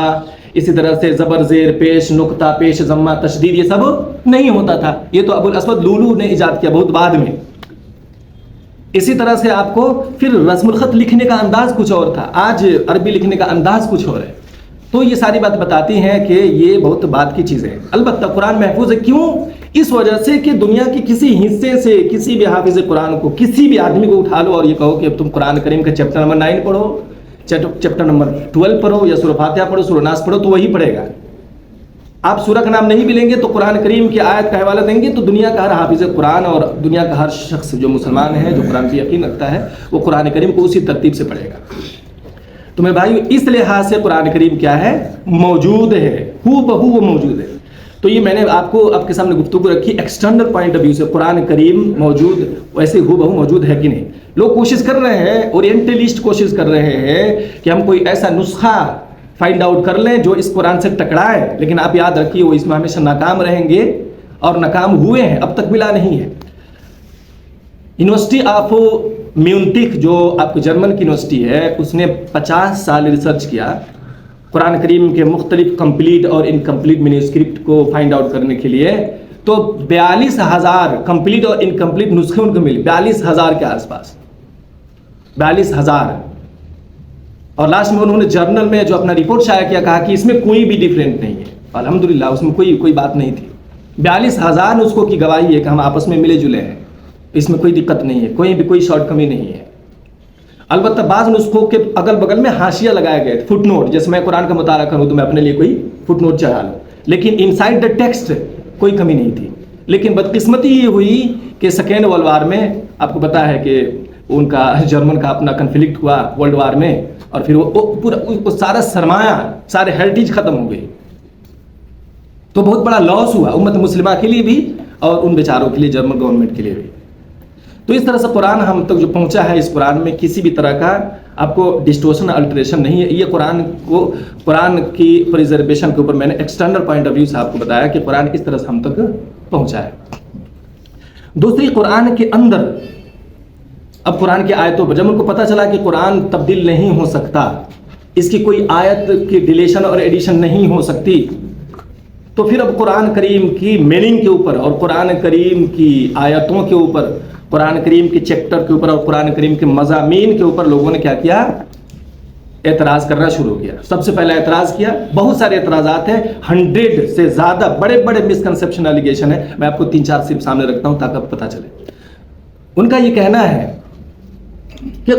اسی طرح سے زبر، زیر، پیش، نقطہ، پیش، ضمہ، تشدید، یہ سب نہیں ہوتا تھا۔ یہ تو ابو الاسود لولو نے ایجاد کیا بہت بعد میں۔ اسی طرح سے آپ کو پھر رسم الخط لکھنے کا انداز کچھ اور تھا، آج عربی لکھنے کا انداز کچھ اور ہے۔ تو یہ ساری بات بتاتی ہیں کہ یہ بہت بعد کی چیزیں ہیں۔ البتہ قرآن محفوظ ہے، کیوں؟ اس وجہ سے کہ دنیا کے کسی حصے سے کسی بھی حافظ قرآن کو، کسی بھی آدمی کو اٹھا لو اور یہ کہو کہ اب تم قرآن کریم کا چیپٹر نمبر 9 پڑھو، چیپٹر نمبر 12 پڑھو، یا سورہ فاتحہ پڑھو، سورہ ناس پڑھو، تو وہی پڑھے گا۔ آپ سورہ کا نام نہیں بھی لیں گے تو قرآن کریم کی آیت کا حوالہ دیں گے تو دنیا کا ہر حافظ قرآن اور دنیا کا ہر شخص جو مسلمان ہے، جو قرآن پہ یقین رکھتا ہے، وہ قرآن کریم کو اسی ترتیب سے پڑھے گا۔ تو میرے بھائی، اس لحاظ سے قرآن کریم کیا ہے؟ موجود ہے، ہو بہو وہ موجود ہے۔ تو یہ میں نے آپ کو آپ کے سامنے گفتگو رکھی ایکسٹرنل پوائنٹ آف ویو سے، قرآن کریم موجود ویسے ہو بہو موجود ہے کہ نہیں۔ لوگ کوشش کر رہے ہیں، اورینٹلسٹ کوشش کر رہے ہیں کہ ہم کوئی ایسا نسخہ فائنڈ آؤٹ کر لیں جو اس قرآن سے ٹکرائے، لیکن آپ یاد رکھیے وہ اس میں ہمیشہ ناکام رہیں گے، اور ناکام ہوئے ہیں، اب تک ملا نہیں ہے۔ یونیورسٹی آف میونتک جو آپ کو جرمن کی یونیورسٹی ہے، اس نے 50 سال ریسرچ کیا قرآن کریم کے مختلف کمپلیٹ اور انکمپلیٹ مینوسکرپٹ کو فائنڈ آؤٹ کرنے کے لیے، تو 42,000 کمپلیٹ اور انکمپلیٹ نسخے ان کو ملے، 42,000 کے آس پاس، 42,000۔ اور لاسٹ میں انہوں نے جرنل میں جو اپنا رپورٹ شائع کیا، کہا کہ اس میں کوئی بھی ڈیفرنٹ نہیں ہے، الحمدللہ اس میں کوئی بات نہیں تھی۔ 42,000 نسخوں کی گواہی ہے کہ ہم آپس میں ملے جلے ہیں، اس میں کوئی دقت نہیں ہے، کوئی شارٹ کمی نہیں ہے۔ البتہ بعض نسخوں کے اگل بغل میں حاشیہ لگائے گئے، فٹ نوٹ، جیسے میں قرآن کا مطالعہ کروں تو میں اپنے لیے کوئی فٹ نوٹ چڑھا لوں، لیکن انسائڈ دا ٹیکسٹ کوئی کمی نہیں تھی۔ لیکن بدقسمتی یہ ہوئی کہ سیکنڈ ورلڈ وار میں آپ کو پتا ہے کہ ان کا جرمن کا اپنا کنفلکٹ ہوا ورلڈ وار میں، اور پھر وہ پورا سارا سرمایہ، سارے ہیریٹیج ختم ہو گئی، تو بہت بڑا لاس ہوا امت مسلمہ کے لیے بھی اور ان بیچاروں کے لیے، جرمن گورنمنٹ کے لیے بھی۔ تو اس طرح سے قرآن ہم تک جو پہنچا ہے، اس قرآن میں کسی بھی طرح کا آپ کو ڈسٹورشن، الٹریشن نہیں ہے۔ یہ قرآن کی پریزرویشن کے اوپر میں نے ایکسٹرنل پوائنٹ آف ویو سے آپ کو بتایا کہ قرآن اس طرح سے ہم تک پہنچا ہے۔ دوسری، قرآن کے اندر اب قرآن کی آیتوں پر جب ان کو پتہ چلا کہ قرآن تبدیل نہیں ہو سکتا، اس کی کوئی آیت کی ڈیلیشن اور ایڈیشن نہیں ہو سکتی، تو پھر اب قرآن کریم کی میننگ کے اوپر اور قرآن کریم کی آیتوں کے اوپر، قرآن کریم کے چیپٹر کے اوپر اور قرآن کریم کے مضامین کے اوپر لوگوں نے کیا کیا؟ اعتراض کرنا شروع کیا۔ سب سے پہلا اعتراض کیا، بہت سارے اعتراضات ہیں، 100 سے زیادہ بڑے بڑے مسکنسیپشن ایلیگیشن ہیں، میں آپ کو 3-4 صرف سامنے رکھتا ہوں تاکہ آپ کو پتہ چلے۔ ان کا یہ کہنا ہے کہ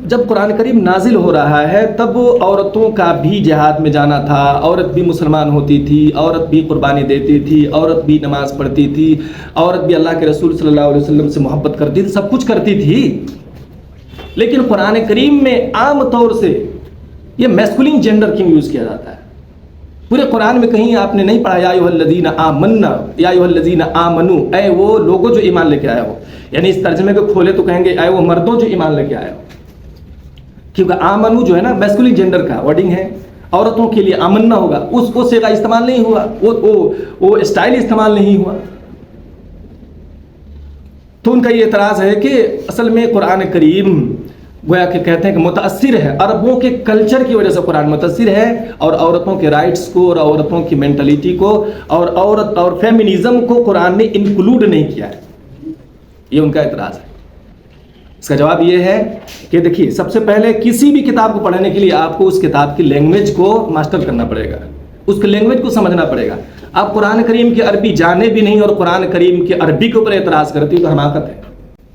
جب قرآن کریم نازل ہو رہا ہے تب عورتوں کا بھی جہاد میں جانا تھا، عورت بھی مسلمان ہوتی تھی، عورت بھی قربانی دیتی تھی، عورت بھی نماز پڑھتی تھی، عورت بھی اللہ کے رسول صلی اللہ علیہ وسلم سے محبت کرتی تھی، سب کچھ کرتی تھی۔ لیکن قرآن کریم میں عام طور سے یہ میسکولین جینڈر کیوں یوز کیا جاتا ہے؟ پورے قرآن میں کہیں آپ نے نہیں پڑھا یا ایھا الذین آمنا، یا ایھا الذین آمنو، اے وہ لوگوں جو ایمان لے کے آئے ہو، یعنی اس ترجمے کو کھولے تو کہیں گے اے وہ مردوں جو ایمان لے کے آئے ہو، کیونکہ آمنو جو ہے نا میسکولین جینڈر کا ورڈنگ ہے، عورتوں کے لیے آمنا ہوگا، اس صیغہ استعمال نہیں ہوا، وہ اسٹائل استعمال نہیں ہوا۔ تو ان کا یہ اعتراض ہے کہ اصل میں قرآن کریم گویا کہ کہتے ہیں کہ متاثر ہے، عربوں کے کلچر کی وجہ سے قرآن متاثر ہے، اور عورتوں کے رائٹس کو اور عورتوں کی مینٹلٹی کو اور عورت اور فیمنزم کو قرآن نے انکلوڈ نہیں کیا ہے۔ یہ ان کا اعتراض ہے۔ اس کا جواب یہ ہے کہ دیکھیے، سب سے پہلے کسی بھی کتاب کو پڑھنے کے لیے آپ کو اس کتاب کی لینگویج کو ماسٹر کرنا پڑے گا، اس کی لینگویج کو سمجھنا پڑے گا۔ آپ قرآن کریم کی عربی جانے بھی نہیں اور قرآن کریم کی عربی کے اوپر اعتراض کرتی ہو تو حماقت ہے۔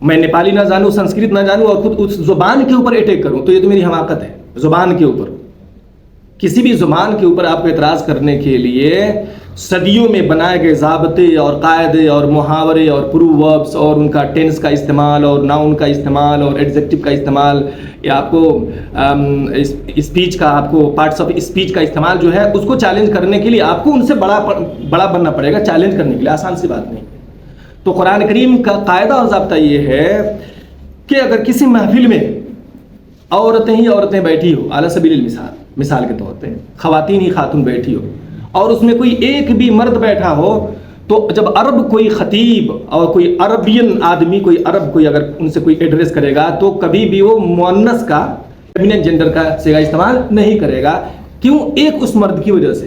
میں نیپالی نہ جانوں، سنسکرت نہ جانوں اور خود اس زبان کے اوپر اٹیک کروں تو یہ تو میری حماقت ہے۔ زبان کے اوپر، کسی بھی زبان کے اوپر آپ کو اعتراض کرنے کے لیے صدیوں میں بنائے گئے ضابطے اور قاعدے اور محاورے اور پرووربس اور ان کا ٹینس کا استعمال اور ناؤن کا استعمال اور ایڈجیکٹو کا استعمال، یا آپ کو اسپیچ کا، آپ کو پارٹس آف اسپیچ کا استعمال جو ہے اس کو چیلنج کرنے کے لیے آپ کو ان سے بڑا بننا پڑے گا، چیلنج کرنے کے لیے، آسان سی بات نہیں۔ تو قرآن کریم کا قاعدہ اور ضابطہ یہ ہے کہ اگر کسی محفل میں عورتیں بیٹھی ہو، اعلیٰ سبیل المثال، مثال کے طور پہ خواتین ہی خاتون بیٹھی ہو، اور اس میں کوئی ایک بھی مرد بیٹھا ہو، تو جب عرب کوئی خطیب اور کوئی عربین آدمی، کوئی عرب کوئی اگر ان سے کوئی ایڈریس کرے گا تو کبھی بھی وہ مؤنث کا، فیمینن جینڈر کا صیغہ استعمال نہیں کرے گا۔ کیوں؟ ایک اس مرد کی وجہ سے۔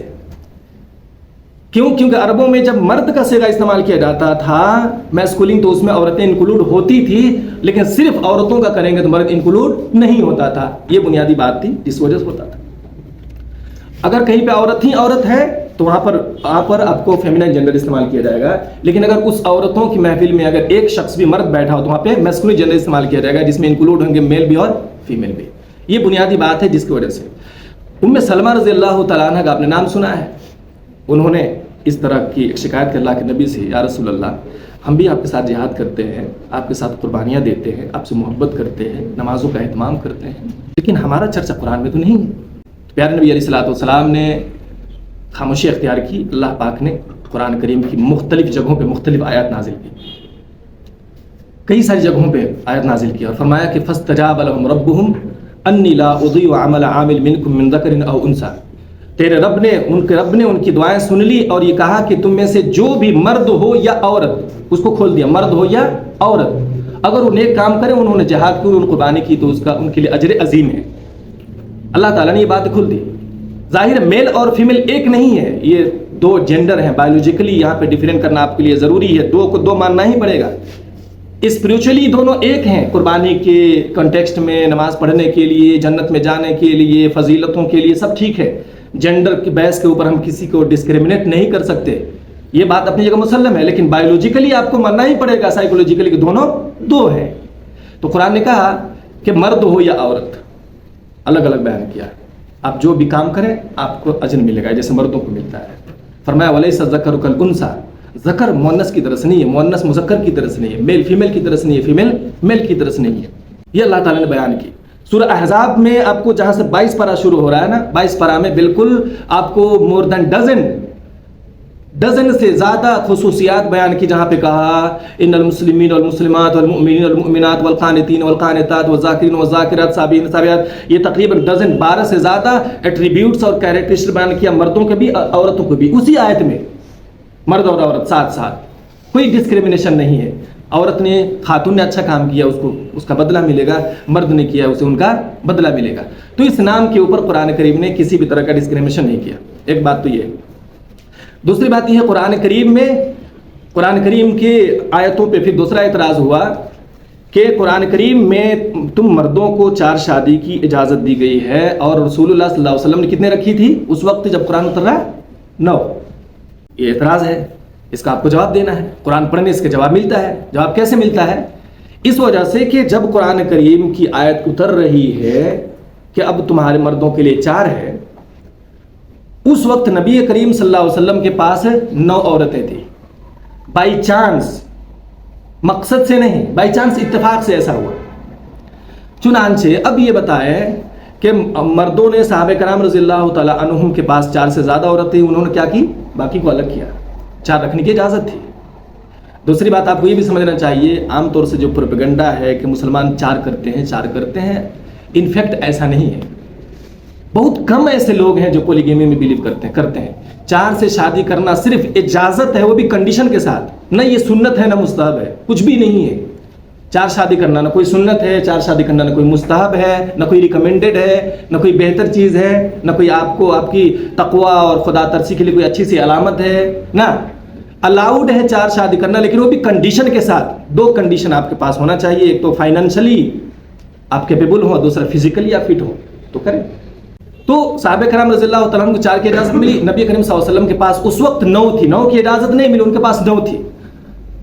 کیونکہ عربوں میں جب مرد کا صیغہ استعمال کیا جاتا تھا میسکولین، تو اس میں عورتیں انکلوڈ ہوتی تھی، لیکن صرف عورتوں کا کریں گے تو مرد انکلوڈ نہیں ہوتا تھا۔ یہ بنیادی بات تھی جس وجہ سے ہوتا تھا۔ اگر کہیں پہ عورت ہے تو وہاں پر آپ کو فیمینن جینڈر استعمال کیا جائے گا، لیکن اگر اس عورتوں کی محفل میں اگر ایک شخص بھی مرد بیٹھا ہو تو وہاں پہ میسکولین جینڈر استعمال کیا جائے گا، جس میں انکلوڈ ہوں گے میل بھی اور فیمیل بھی۔ یہ بنیادی بات ہے جس کی وجہ سے ام سلمہ رضی اللہ تعالیٰ عنہ کا آپ نے نام سنا ہے، انہوں نے اس طرح کی ایک شکایت کر اللہ کے نبی سے، یا رسول اللہ، ہم بھی آپ کے ساتھ جہاد کرتے ہیں، آپ کے ساتھ قربانیاں دیتے ہیں، آپ سے محبت کرتے ہیں، نمازوں کا اہتمام کرتے ہیں، لیکن ہمارا چرچا قرآن میں تو نہیں ہے۔ پیارے نبی علیہ الصلوۃ والسلام نے خاموشی اختیار کی، اللہ پاک نے قرآن کریم کی مختلف جگہوں پہ مختلف آیات نازل کی، کئی ساری جگہوں پہ آیت نازل کی، اور فرمایا کہ فاستجاب لهم ربهم انی لا اضیع عمل عامل منکم من ذکر او انثی، تیرے رب نے ان کی دعائیں سن لی اور یہ کہا کہ تم میں سے جو بھی مرد ہو یا عورت، اس کو کھول دیا، مرد ہو یا عورت، اگر وہ نیک کام کرے، انہوں نے جہاد کی، ان قربانی کی، تو اس کا ان کے لیے اجر عظیم ہے۔ اللہ تعالیٰ نے یہ بات کھول دی۔ ظاہر میل اور فیمیل ایک نہیں ہے، یہ دو جینڈر ہیں، بایولوجیکلی یہاں پہ ڈیفرینٹ کرنا آپ کے لیے ضروری ہے، دو کو دو ماننا ہی پڑے گا۔ اسپریچولی دونوں ایک ہیں، قربانی کے کنٹیکسٹ میں، نماز پڑھنے کے لیے، جنت میں جانے کے لیے، فضیلتوں کے لیے سب ٹھیک ہے۔ جینڈر کی بحث کے اوپر ہم کسی کو ڈسکریمنیٹ نہیں کر سکتے، یہ بات اپنی جگہ مسلم ہے، لیکن بایولوجیکلی آپ کو ماننا ہی پڑے گا، سائیکولوجیکلی کہ دونوں دو ہیں۔ تو قرآن نے کہا کہ مرد ہو یا عورت، الگ الگ بیان کیا، آپ جو بھی کام کریں آپ کو اجر ملے گا جیسے مردوں کو ملتا ہے۔ فرمایا وَلَيْسَ الذَّكَرُ كَالْأُنثىٰ، ذکر مؤنث کی طرح سے نہیں ہے، مؤنث مذکر کی طرح سے نہیں ہے، میل فیمیل کی طرح سے نہیں ہے، فیمیل میل کی طرح سے نہیں ہے۔ یہ اللہ تعالیٰ نے بیان کی۔ سورہ احزاب میں آپ کو جہاں سے 22 پارہ شروع ہو رہا ہے نا، 22 پارہ میں بالکل آپ کو مور دین ڈزن سے زیادہ خصوصیات بیان کی، جہاں پہ کہا ان المسلمین والمسلمات والمؤمنین والمؤمنات والقانتین والقانتات والذاکرین والذاکرات صابرین صابرات، یہ تقریباً 12 سے زیادہ ایٹریبیوٹس اور کیریکٹرسٹک بیان کیا، مردوں کے بھی عورتوں کو بھی، اسی آیت میں مرد اور عورت ساتھ ساتھ، کوئی ڈسکریمنیشن نہیں ہے۔ عورت نے، خاتون نے اچھا کام کیا، اس کا بدلہ ملے گا، مرد نے کیا اسے ان کا بدلہ ملے گا۔ تو اس نام کے اوپر قرآن کریم نے کسی بھی طرح کا ڈسکریمنیشن نہیں کیا، ایک بات تو یہ ہے۔ دوسری بات یہ ہے، قرآن کریم کے آیتوں پہ پھر دوسرا اعتراض ہوا کہ قرآن کریم میں تم مردوں کو 4 شادی کی اجازت دی گئی ہے، اور رسول اللہ صلی اللہ علیہ وسلم نے کتنے رکھی تھی اس وقت جب قرآن اتر رہا ہے؟ 9۔ یہ اعتراض ہے، اس کا آپ کو جواب دینا ہے۔ قرآن پڑھنے اس کا جواب ملتا ہے۔ جواب کیسے ملتا ہے؟ اس وجہ سے کہ جب قرآن کریم کی آیت اتر رہی ہے کہ اب تمہارے مردوں کے لیے 4 ہے، اس وقت نبی کریم صلی اللہ علیہ وسلم کے پاس 9 عورتیں تھیں۔ بائی چانس، مقصد سے نہیں، بائی چانس اتفاق سے ایسا ہوا۔ چنانچہ اب یہ بتائیں کہ مردوں نے، صحابہ کرام رضی اللہ تعالیٰ عنہم کے پاس 4 سے زیادہ عورتیں، انہوں نے کیا کی؟ باقی کو الگ کیا۔ 4 رکھنے کی اجازت تھی۔ دوسری بات آپ کو یہ بھی سمجھنا چاہیے، عام طور سے جو پروپیگنڈا ہے کہ مسلمان 4 کرتے ہیں، انفیکٹ ایسا نہیں ہے۔ بہت کم ایسے لوگ ہیں جو پولیگیمی میں بلیو کرتے ہیں۔ 4 سے شادی کرنا صرف اجازت ہے، وہ بھی کنڈیشن کے ساتھ، نہ یہ سنت ہے نہ مستحب ہے، کچھ بھی نہیں ہے۔ 4 شادی کرنا نہ کوئی سنت ہے، 4 شادی کرنا نہ کوئی مستحب ہے، نہ کوئی ریکمینڈڈ ہے، نہ کوئی بہتر چیز ہے، نہ کوئی آپ کی تقویٰ اور خدا ترسی کے لیے کوئی اچھی سی علامت ہے، نہ الاؤڈ ہے 4 شادی کرنا، لیکن وہ بھی کنڈیشن کے ساتھ۔ 2 کنڈیشن آپ کے پاس ہونا چاہیے، ایک تو فائنینشلی آپ کیپیبل ہو، دوسرا فزیکلی آپ فٹ ہو تو کریں۔ تو صحابہ کرام رضی اللہ تعالیٰ عنہ کو 4 کی اجازت ملی، نبی کریم صلی اللہ علیہ وسلم کے پاس اس وقت 9 تھی، 9 کی اجازت نہیں ملی، ان کے پاس 9 تھی۔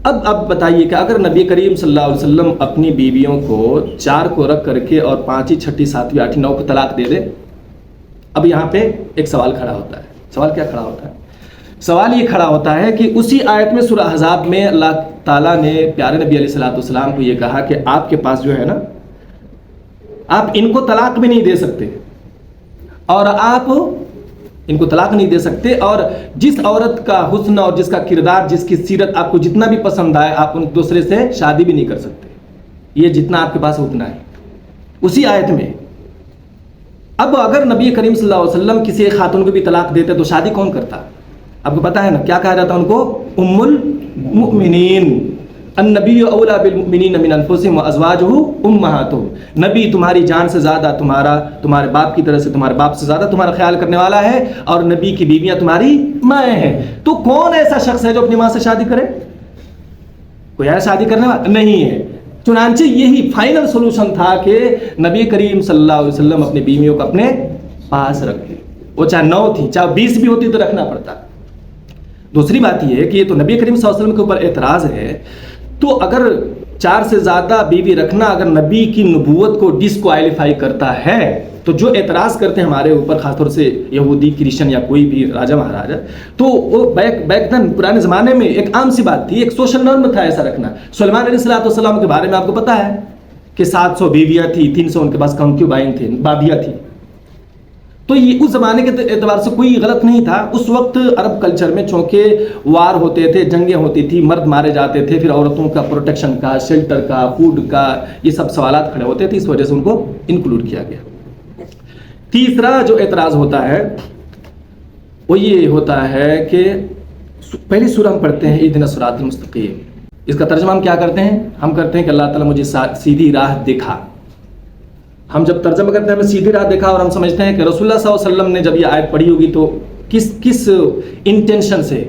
اب بتائیے کہ اگر نبی کریم صلی اللہ علیہ وسلم اپنی بیویوں کو 4 کو رکھ کر کے اور 5، 6، 7، 8، 9 کو طلاق دے دے، اب یہاں پہ ایک سوال کھڑا ہوتا ہے۔ سوال کیا کھڑا ہوتا ہے سوال یہ کھڑا ہوتا ہے کہ اسی آیت میں سورہ احزاب میں اللہ تعالیٰ نے پیارے نبی علیہ الصلوۃ والسلام کو یہ کہا کہ آپ کے پاس جو ہے نا، آپ ان کو طلاق بھی نہیں دے سکتے، اور آپ ان کو طلاق نہیں دے سکتے، اور جس عورت کا حسن اور جس کا کردار، جس کی سیرت آپ کو جتنا بھی پسند آئے، آپ ان دوسرے سے شادی بھی نہیں کر سکتے، یہ جتنا آپ کے پاس اتنا ہے، اسی آیت میں۔ اب اگر نبی کریم صلی اللہ علیہ وسلم کسی ایک خاتون کو بھی طلاق دیتے تو شادی کون کرتا؟ آپ کو پتا ہے نا کیا کہا جاتا ان کو؟ ام المؤمنین، النبی اولا بالمؤمنین من انفسہم وازواجہ امہاتہم، نبی تمہاری جان سے زیادہ تمہارے باپ کی طرح سے، تمہارے باپ سے زیادہ تمہارا خیال کرنے والا ہے، اور نبی کی بیویاں تمہاری مائیں ہیں۔ تو کون ایسا شخص ہے جو اپنی ماں سے شادی کرے؟ کوئی ایسا شادی کرنے والا نہیں ہے۔ چنانچہ یہی فائنل سولوشن تھا کہ نبی کریم صلی اللہ علیہ وسلم اپنی بیویوں کو اپنے پاس رکھے، وہ چاہے 9 تھی چاہے 20 بھی ہوتی تو رکھنا پڑتا۔ دوسری بات یہ ہے کہ یہ تو نبی کریم صلی اللہ علیہ وسلم کے اوپر اعتراض ہے، تو اگر 4 سے زیادہ بیوی رکھنا اگر نبی کی نبوت کو ڈسکوائلیفائی کرتا ہے، تو جو اعتراض کرتے ہیں ہمارے اوپر، خاص طور سے یہودی، کرسچن یا کوئی بھی راجہ مہاراجہ، تو وہ بیک دن پرانے زمانے میں ایک عام سی بات تھی، ایک سوشل نارم تھا ایسا رکھنا۔ سلیمان علیہ السلام کے بارے میں آپ کو پتا ہے کہ 700 بیویاں تھیں، 300 ان کے پاس کنکیوبائن تھیں، بابیاں تھیں۔ تو یہ اس زمانے کے اعتبار سے کوئی غلط نہیں تھا۔ اس وقت عرب کلچر میں چونکہ وار ہوتے تھے، جنگیں ہوتی تھی، مرد مارے جاتے تھے، پھر عورتوں کا پروٹیکشن کا، شیلٹر کا، فوڈ کا، یہ سب سوالات کھڑے ہوتے تھے، اس وجہ سے ان کو انکلوڈ کیا گیا۔ تیسرا جو اعتراض ہوتا ہے وہ یہ ہوتا ہے کہ پہلی سورہ ہم پڑھتے ہیں اہدنا الصراط المستقیم، اس کا ترجمہ ہم کیا کرتے ہیں؟ ہم کرتے ہیں کہ اللہ تعالیٰ مجھے سیدھی راہ دکھا۔ ہم جب ترجمہ کرتے ہیں ہمیں سیدھی راہ دکھا، اور ہم سمجھتے ہیں کہ رسول اللہ صلی اللہ علیہ وسلم نے جب یہ آیت پڑھی ہوگی تو کس انٹینشن سے،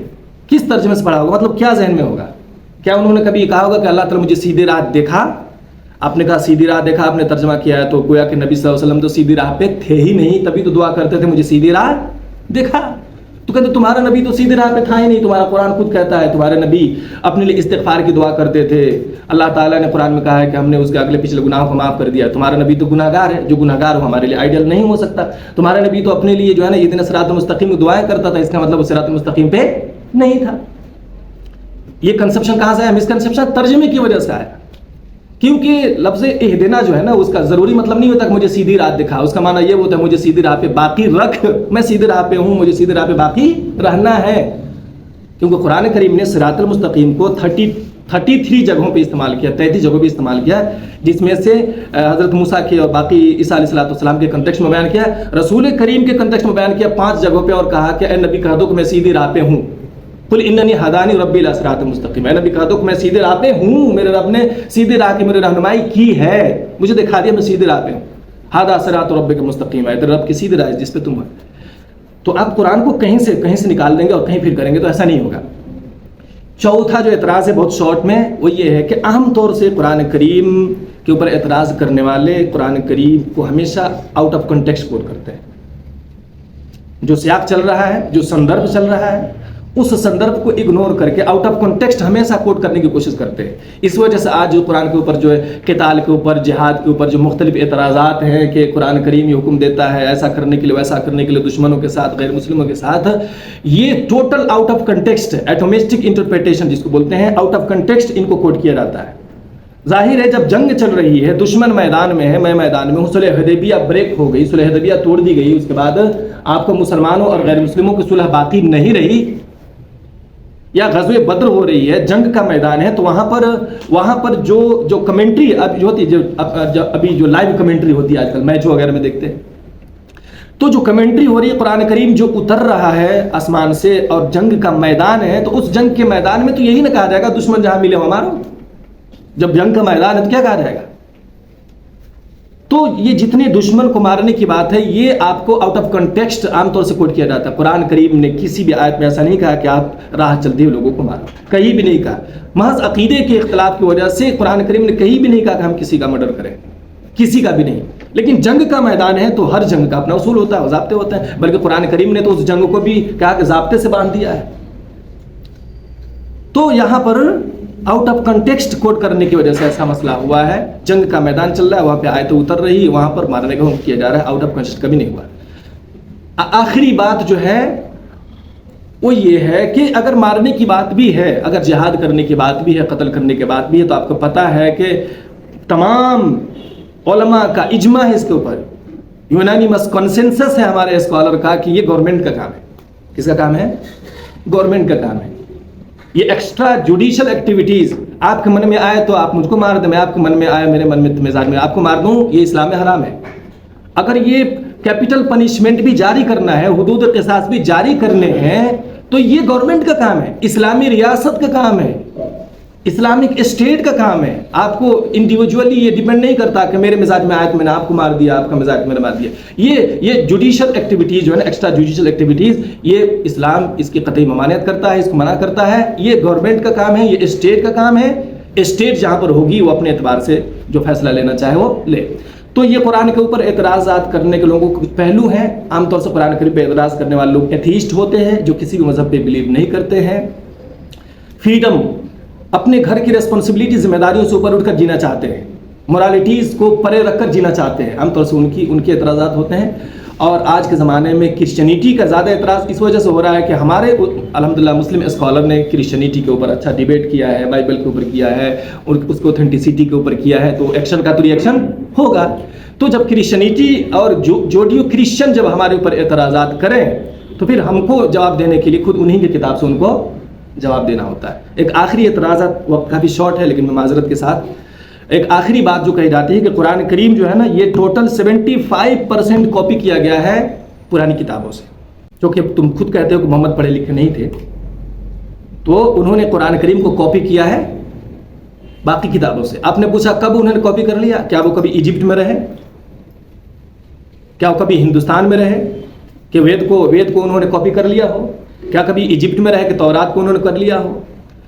کس ترجمے سے پڑھا ہوگا، مطلب کیا ذہن میں ہوگا؟ کیا انہوں نے کبھی کہا ہوگا کہ اللہ تعالیٰ مجھے سیدھی راہ دکھا؟ آپ نے کہا سیدھی راہ دیکھا، آپ نے ترجمہ کیا ہے تو گویا کہ نبی صلی اللہ علیہ وسلم تو سیدھی راہ پہ تھے ہی نہیں، تبھی تو دعا کرتے تھے مجھے سیدھی راہ دکھا۔ تو کہتے تمہارا نبی تو سیدھی راہ پہ تھا ہی نہیں، تمہارا قرآن خود کہتا ہے تمہارے نبی اپنے لیے استغفار کی دعا کرتے تھے، اللہ تعالیٰ نے قرآن میں کہا ہے کہ ہم نے اس کے اگلے پچھلے گناہوں کو معاف کر دیا۔ تمہارا نبی تو گناہ گار ہے، جو گناہ گار ہو ہمارے لیے آئیڈیل نہیں ہو سکتا۔ تمہارا نبی تو اپنے لیے جو ہے نا اہدنا الصراط المستقیم دعائیں کرتا تھا، اس کا مطلب وہ صراط المستقیم پہ نہیں تھا۔ یہ کنسپشن کہاں سے ہے؟ مسکنسپشن ترجمے کی وجہ سے آیا، کیونکہ لفظ اہدنا جو ہے نا اس کا ضروری مطلب نہیں ہوتا کہ مجھے سیدھی راہ دکھا، اس کا معنی یہ ہوتا ہے مجھے سیدھی راہ پہ باقی رکھ، میں سیدھی راہ پہ ہوں، مجھے سیدھی راہ پہ باقی رہنا ہے۔ کیونکہ قرآن کریم نے صراط المستقیم کو 33 جگہوں پہ استعمال کیا، 33 جگہوں پہ استعمال کیا، جس میں سے حضرت موسیٰ کے اور باقی عیسیٰ علیہ السلام کے کنٹیکسٹ میں بیان کیا، رسول کریم کے کنٹیکسٹ میں بیان کیا 5 جگہوں پہ، اور کہا کہ اے نبی کہہ دو کہ میں سیدھی راہ پہ ہوں، قل اننی ہدانی ربی الی صراط مستقیم، اے نبی کہہ دو کہ میں سیدھے راہ پہ ہوں، میرے رب نے سیدھے راہ کی میری رہنمائی کی ہے، مجھے دکھا دیا میں سیدھے راہ پہ ہوں، ھذا صراط ربک مستقیم، ہے تیرے رب کی سیدھی راہ جس پہ تم ہو۔ تو آپ قرآن کو کہیں سے نکال دیں گے اور کہیں پھر کریں گے تو ایسا نہیں ہوگا۔ چوتھا جو اعتراض ہے بہت شارٹ میں، وہ یہ ہے کہ عام طور سے قرآن کریم کے اوپر اعتراض کرنے والے قرآن کریم کو ہمیشہ آؤٹ آف کنٹیکسٹ کوٹ کرتے ہیں۔ جو سیاق چل رہا ہے، جو سندرب چل رہا ہے، اس سندرب کو اگنور کر کے آؤٹ آف کنٹیکسٹ ہمیشہ کوٹ کرنے کی کوشش کرتے ہیں۔ اس وجہ سے آج جو قرآن کے اوپر جو ہے قتال کے اوپر، جہاد کے اوپر جو مختلف اعتراضات ہیں کہ قرآن کریم یہ حکم دیتا ہے ایسا کرنے کے لیے، ویسا کرنے کے لیے، دشمنوں کے ساتھ، غیر مسلموں کے ساتھ، یہ total out of context atomistic interpretation جس کو بولتے ہیں، آؤٹ آف کنٹیکسٹ ان کو کوٹ کیا جاتا ہے۔ ظاہر ہے جب جنگ چل رہی ہے، دشمن میدان میں ہے، میں میدان میں ہوں، صلح حدیبیہ بریک ہو گئی، صلح حدیبیہ توڑ دی گئی، اس کے بعد آپ کو مسلمانوں اور غیر مسلموں کی صلح باقی نہیں رہی، یا غزوہ بدر ہو رہی ہے، جنگ کا میدان ہے، تو وہاں پر جو کمنٹری اب جو ہوتی ہے، ابھی جو لائیو کمنٹری ہوتی ہے آج کل میچ وغیرہ میں دیکھتے ہیں، تو جو کمنٹری ہو رہی ہے قرآن کریم جو اتر رہا ہے آسمان سے اور جنگ کا میدان ہے، تو اس جنگ کے میدان میں تو یہی نہ کہا جائے گا دشمن جہاں ملے ہو مارو، جب جنگ کا میدان ہے تو کیا کہا جائے گا؟ تو یہ جتنے دشمن کو مارنے کی بات ہے یہ آپ کو آؤٹ آف کنٹیکسٹ عام طور سے کوٹ کیا جاتا ہے۔ قرآن کریم نے کسی بھی آیت میں ایسا نہیں کہا کہ آپ راہ چلتے ہوئے لوگوں کو مارو، کہیں بھی نہیں کہا۔ محض عقیدے کے اختلاف کی وجہ سے قرآن کریم نے کہیں بھی نہیں کہا کہ ہم کسی کا مرڈر کریں، کسی کا بھی نہیں۔ لیکن جنگ کا میدان ہے تو ہر جنگ کا اپنا اصول ہوتا ہے، ضابطے ہوتے ہیں، بلکہ قرآن کریم نے تو اس جنگ کو بھی کہا کہ ضابطے سے باندھ دیا ہے۔ تو یہاں پر آؤٹ آف کنٹیکسٹ کوٹ کرنے کی وجہ سے ایسا مسئلہ ہوا ہے۔ جنگ کا میدان چل رہا ہے، وہاں پہ آیتیں اتر رہی ہے، وہاں پر مارنے کا حکم کیا جا رہا ہے، آؤٹ آف کنٹیکسٹ کبھی نہیں ہوا۔ آخری بات جو ہے وہ یہ ہے کہ اگر مارنے کی بات بھی ہے، اگر جہاد کرنے کی بات بھی ہے، قتل کرنے کی بات بھی ہے، تو آپ کو پتہ ہے کہ تمام علماء کا اجماع ہے اس کے اوپر، یونانیمس کنسنسس ہے ہمارے اسکالر کا کہ یہ گورنمنٹ کا کام ہے۔ کس کا کام ہے؟ گورنمنٹ کا کام ہے۔ یہ ایکسٹرا جوڈیشل ایکٹیویٹیز آپ کے من میں آئے تو آپ مجھ کو مار دیں، میں آپ کے من میں آیا میرے من میں مزاج میں آپ کو مار دوں، یہ اسلام میں حرام ہے۔ اگر یہ کیپٹل پنشمنٹ بھی جاری کرنا ہے، حدود قصاص بھی جاری کرنے ہیں، تو یہ گورنمنٹ کا کام ہے، اسلامی ریاست کا کام ہے، اسلامک اسٹیٹ کا کام ہے۔ آپ کو انڈیویجولی یہ ڈیپینڈ نہیں کرتا کہ میرے مزاج میں آئے تو میں نے آپ کو مار دیا، آپ کا مزاج میں نے مار دیا۔ یہ جوڈیشل ایکٹیویٹیز جو ہے نا، ایکسٹرا جوڈیشل ایکٹیویٹیز، یہ اسلام اس کی قطعی ممانعت کرتا ہے، اس کو منع کرتا ہے۔ یہ گورنمنٹ کا کام ہے، یہ اسٹیٹ کا کام ہے۔ اسٹیٹ جہاں پر ہوگی وہ اپنے اعتبار سے جو فیصلہ لینا چاہے وہ لے۔ تو یہ قرآن کے اوپر اعتراضات کرنے کے لوگوں کے پہلو ہیں۔ عام طور سے قرآن کریم پہ اعتراض کرنے والے لوگ ایتھیسٹ ہوتے ہیں، جو کسی بھی مذہب پہ بلیو نہیں کرتے ہیں۔ فریڈم، اپنے گھر کی ریسپانسبلٹی، ذمہ داریوں سے اوپر اٹھ کر جینا چاہتے ہیں، مورالیٹیز کو پرے رکھ کر جینا چاہتے ہیں، عام طور سے ان کے اعتراضات ہوتے ہیں۔ اور آج کے زمانے میں کرسچینٹی کا زیادہ اعتراض اس وجہ سے ہو رہا ہے کہ ہمارے الحمدللہ مسلم اسکالر نے کرسچینٹی کے اوپر اچھا ڈیبیٹ کیا ہے، بائبل کے اوپر کیا ہے، اور اس کو اوتھینٹسٹی کے اوپر کیا ہے، تو ایکشن کا تو ریئیکشن ہوگا۔ تو جب کرسچینٹی اور جوڈیو کرسچن جب ہمارے اوپر اعتراضات کریں تو پھر ہم کو جواب دینے کے لیے خود انہی کی کتاب سے ان کو جواب دینا ہوتا ہے۔ ایک آخری اعتراضات، وقت کافی شارٹ ہے لیکن میں معذرت کے ساتھ ایک آخری بات جو کہی جاتی ہے کہ قرآن کریم جو ہے نا، یہ ٹوٹل 75% کاپی کیا گیا ہے پرانی کتابوں سے، جو کہ تم خود کہتے ہو کہ محمد پڑھے لکھے نہیں تھے، تو انہوں نے قرآن کریم کو کاپی کیا ہے باقی کتابوں سے۔ آپ نے پوچھا کب انہوں نے کاپی کر لیا؟ کیا وہ کبھی ایجپٹ میں رہے؟ کیا وہ کبھی ہندوستان میں رہے کہ وید کو انہوں نے کاپی کر لیا ہو؟ کیا کبھی ایجپٹ میں رہ کے تورات کو انہوں نے کر لیا ہو؟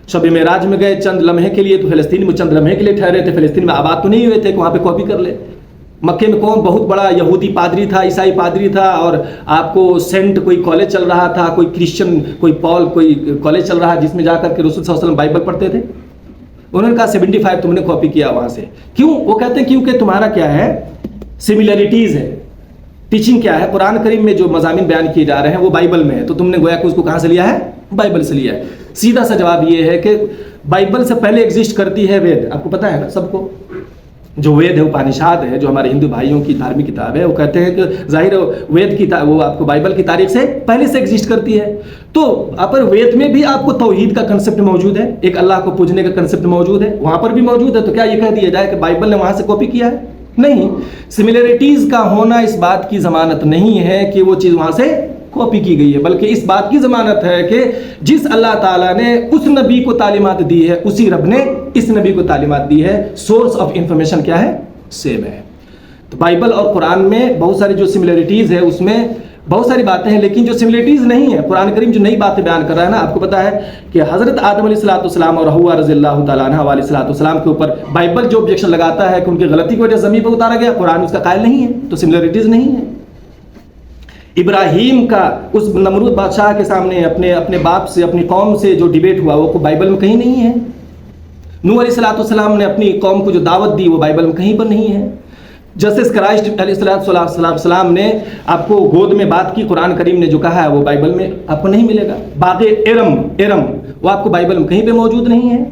شب معراج میں گئے چند لمحے کے لیے تو فلسطین میں چند لمحے کے لیے ٹھہرے تھے، فلسطین میں آباد تو نہیں ہوئے تھے کہ وہاں پہ کاپی کر لے۔ مکے میں کون بہت بڑا یہودی پادری تھا، عیسائی پادری تھا، اور آپ کو سینٹ کوئی کالج چل رہا تھا، کوئی کرسچن کوئی کالج چل رہا ہے جس میں جا کر کے رسول صلی اللہ علیہ وسلم بائبل پڑھتے تھے؟ انہوں نے کہا 75 تم نے کاپی کیا وہاں سے۔ کیوں؟ وہ کہتے ہیں کیونکہ تمہارا کیا ہے، سملیرٹیز ہے۔ ٹیچنگ کیا ہے؟ قرآن کریم میں جو مضامین بیان کیے جا رہے ہیں وہ بائبل میں ہے، تو تم نے گویا کہ اس کو کہاں سے لیا ہے؟ بائبل سے لیا ہے۔ سیدھا سا جواب یہ ہے کہ بائبل سے پہلے ایگزسٹ کرتی ہے وید۔ آپ کو پتہ ہے نا سب کو، جو وید ہے اپانشاد ہے، جو ہمارے ہندو بھائیوں کی دھارمک کتاب ہے، وہ کہتے ہیں کہ ظاہر وید کی وہ آپ کو بائبل کی تاریخ سے پہلے سے ایگزسٹ کرتی ہے۔ تو اپر وید میں بھی آپ کو توحید کا کنسپٹ موجود ہے، ایک اللہ کو پوجنے کا کنسپٹ موجود ہے، وہاں پر بھی موجود ہے۔ تو کیا یہ کہہ دیا جائے کہ بائبل نے وہاں سے کاپی کیا ہے؟ نہیں۔ سملیرٹیز کا ہونا اس بات کی ضمانت نہیں ہے کہ وہ چیز وہاں سے کاپی کی گئی ہے، بلکہ اس بات کی ضمانت ہے کہ جس اللہ تعالیٰ نے اس نبی کو تعلیمات دی ہے، اسی رب نے اس نبی کو تعلیمات دی ہے۔ سورس آف انفارمیشن کیا ہے؟ سیم ہے۔ تو بائبل اور قرآن میں بہت ساری جو سملیرٹیز ہے، اس میں بہت ساری باتیں ہیں، لیکن جو سملیرٹیز نہیں ہے، قرآن کریم جو نئی باتیں بیان کر رہا ہے نا، آپ کو پتا ہے کہ حضرت آدم علیہ السلام اور حوا رضی اللہ تعالیٰ عنہ علیہ السلام کے اوپر بائبل جو آبجیکشن لگاتا ہے کہ ان کی غلطی کی وجہ سے زمین پر اتارا گیا، قرآن اس کا قائل نہیں ہے، تو سملیرٹیز نہیں ہے۔ ابراہیم کا اس نمرود بادشاہ کے سامنے اپنے باپ سے، اپنی قوم سے جو ڈیبیٹ ہوا، وہ بائبل میں کہیں نہیں ہے۔ نوح علیہ السلام نے اپنی قوم کو جو دعوت دی، وہ بائبل میں کہیں پر نہیں ہے۔ جسٹس کرائسٹ علیہ السلام نے آپ کو گود میں بات کی، قرآن کریم نے جو کہا ہے وہ بائبل میں آپ کو نہیں ملے گا۔ باغ ارم وہ آپ کو بائبل میں کہیں پہ موجود نہیں ہے۔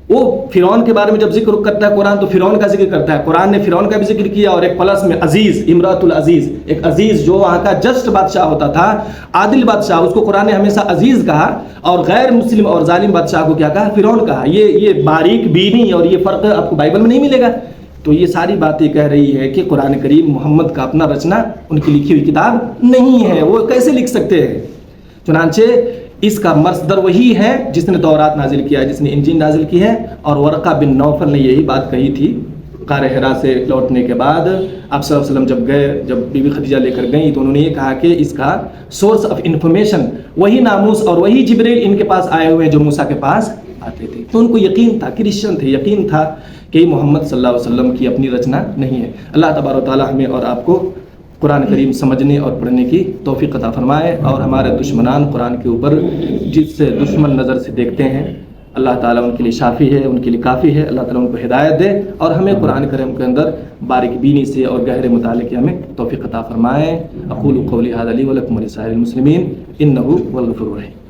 وہ فرعون کے بارے میں جب ذکر کرتا ہے قرآن، تو فرعون کا ذکر کرتا ہے، قرآن نے فرعون کا بھی ذکر کیا، اور ایک پلس میں عزیز، امراۃ العزیز، ایک عزیز جو وہاں کا جسٹ بادشاہ ہوتا تھا، عادل بادشاہ، اس کو قرآن نے ہمیشہ عزیز کہا، اور غیر مسلم اور ظالم بادشاہ کو کیا کہا؟ فرعون کہا۔ یہ باریک بینی اور یہ فرق آپ کو بائبل میں نہیں ملے گا۔ تو یہ ساری باتیں کہہ رہی ہے کہ قرآن کریم محمد کا اپنا رچنا، ان کی لکھی ہوئی کتاب نہیں ہے، وہ کیسے لکھ سکتے ہیں؟ چنانچہ اس کا مصدر وہی ہے جس نے تورات نازل کیا ہے، جس نے انجیل نازل کی ہے۔ اور ورقہ بن نوفل نے یہی بات کہی تھی غار حرا سے لوٹنے کے بعد، آپ صلی اللہ علیہ وسلم جب بی بی خدیجہ لے کر گئیں، تو انہوں نے یہ کہا کہ اس کا سورس آف انفارمیشن وہی ناموس اور وہی جبریل ان کے پاس آئے ہوئے جو موسیٰ کے پاس آتے تھے۔ تو ان کو یقین تھا، کرسچن تھے، یقین تھا کہ محمد صلی اللہ علیہ وسلم کی اپنی رچنا نہیں ہے۔ اللہ تبارک و تعالیٰ ہمیں اور آپ کو قرآن کریم سمجھنے اور پڑھنے کی توفیق عطا فرمائے، اور ہمارے دشمنان قرآن کے اوپر جس سے دشمن نظر سے دیکھتے ہیں اللہ تعالیٰ ان کے لیے شافی ہے، ان کے لیے کافی ہے. اللہ تعالیٰ ان کو ہدایت دے اور ہمیں قرآن کریم کے اندر باریک بینی سے اور گہرے مطالعے کی ہمیں توفیق عطا فرمائیں. اقول قولی ھذا لی ولکم ولسائر المسلمین انہ هو الغفور الرحیم.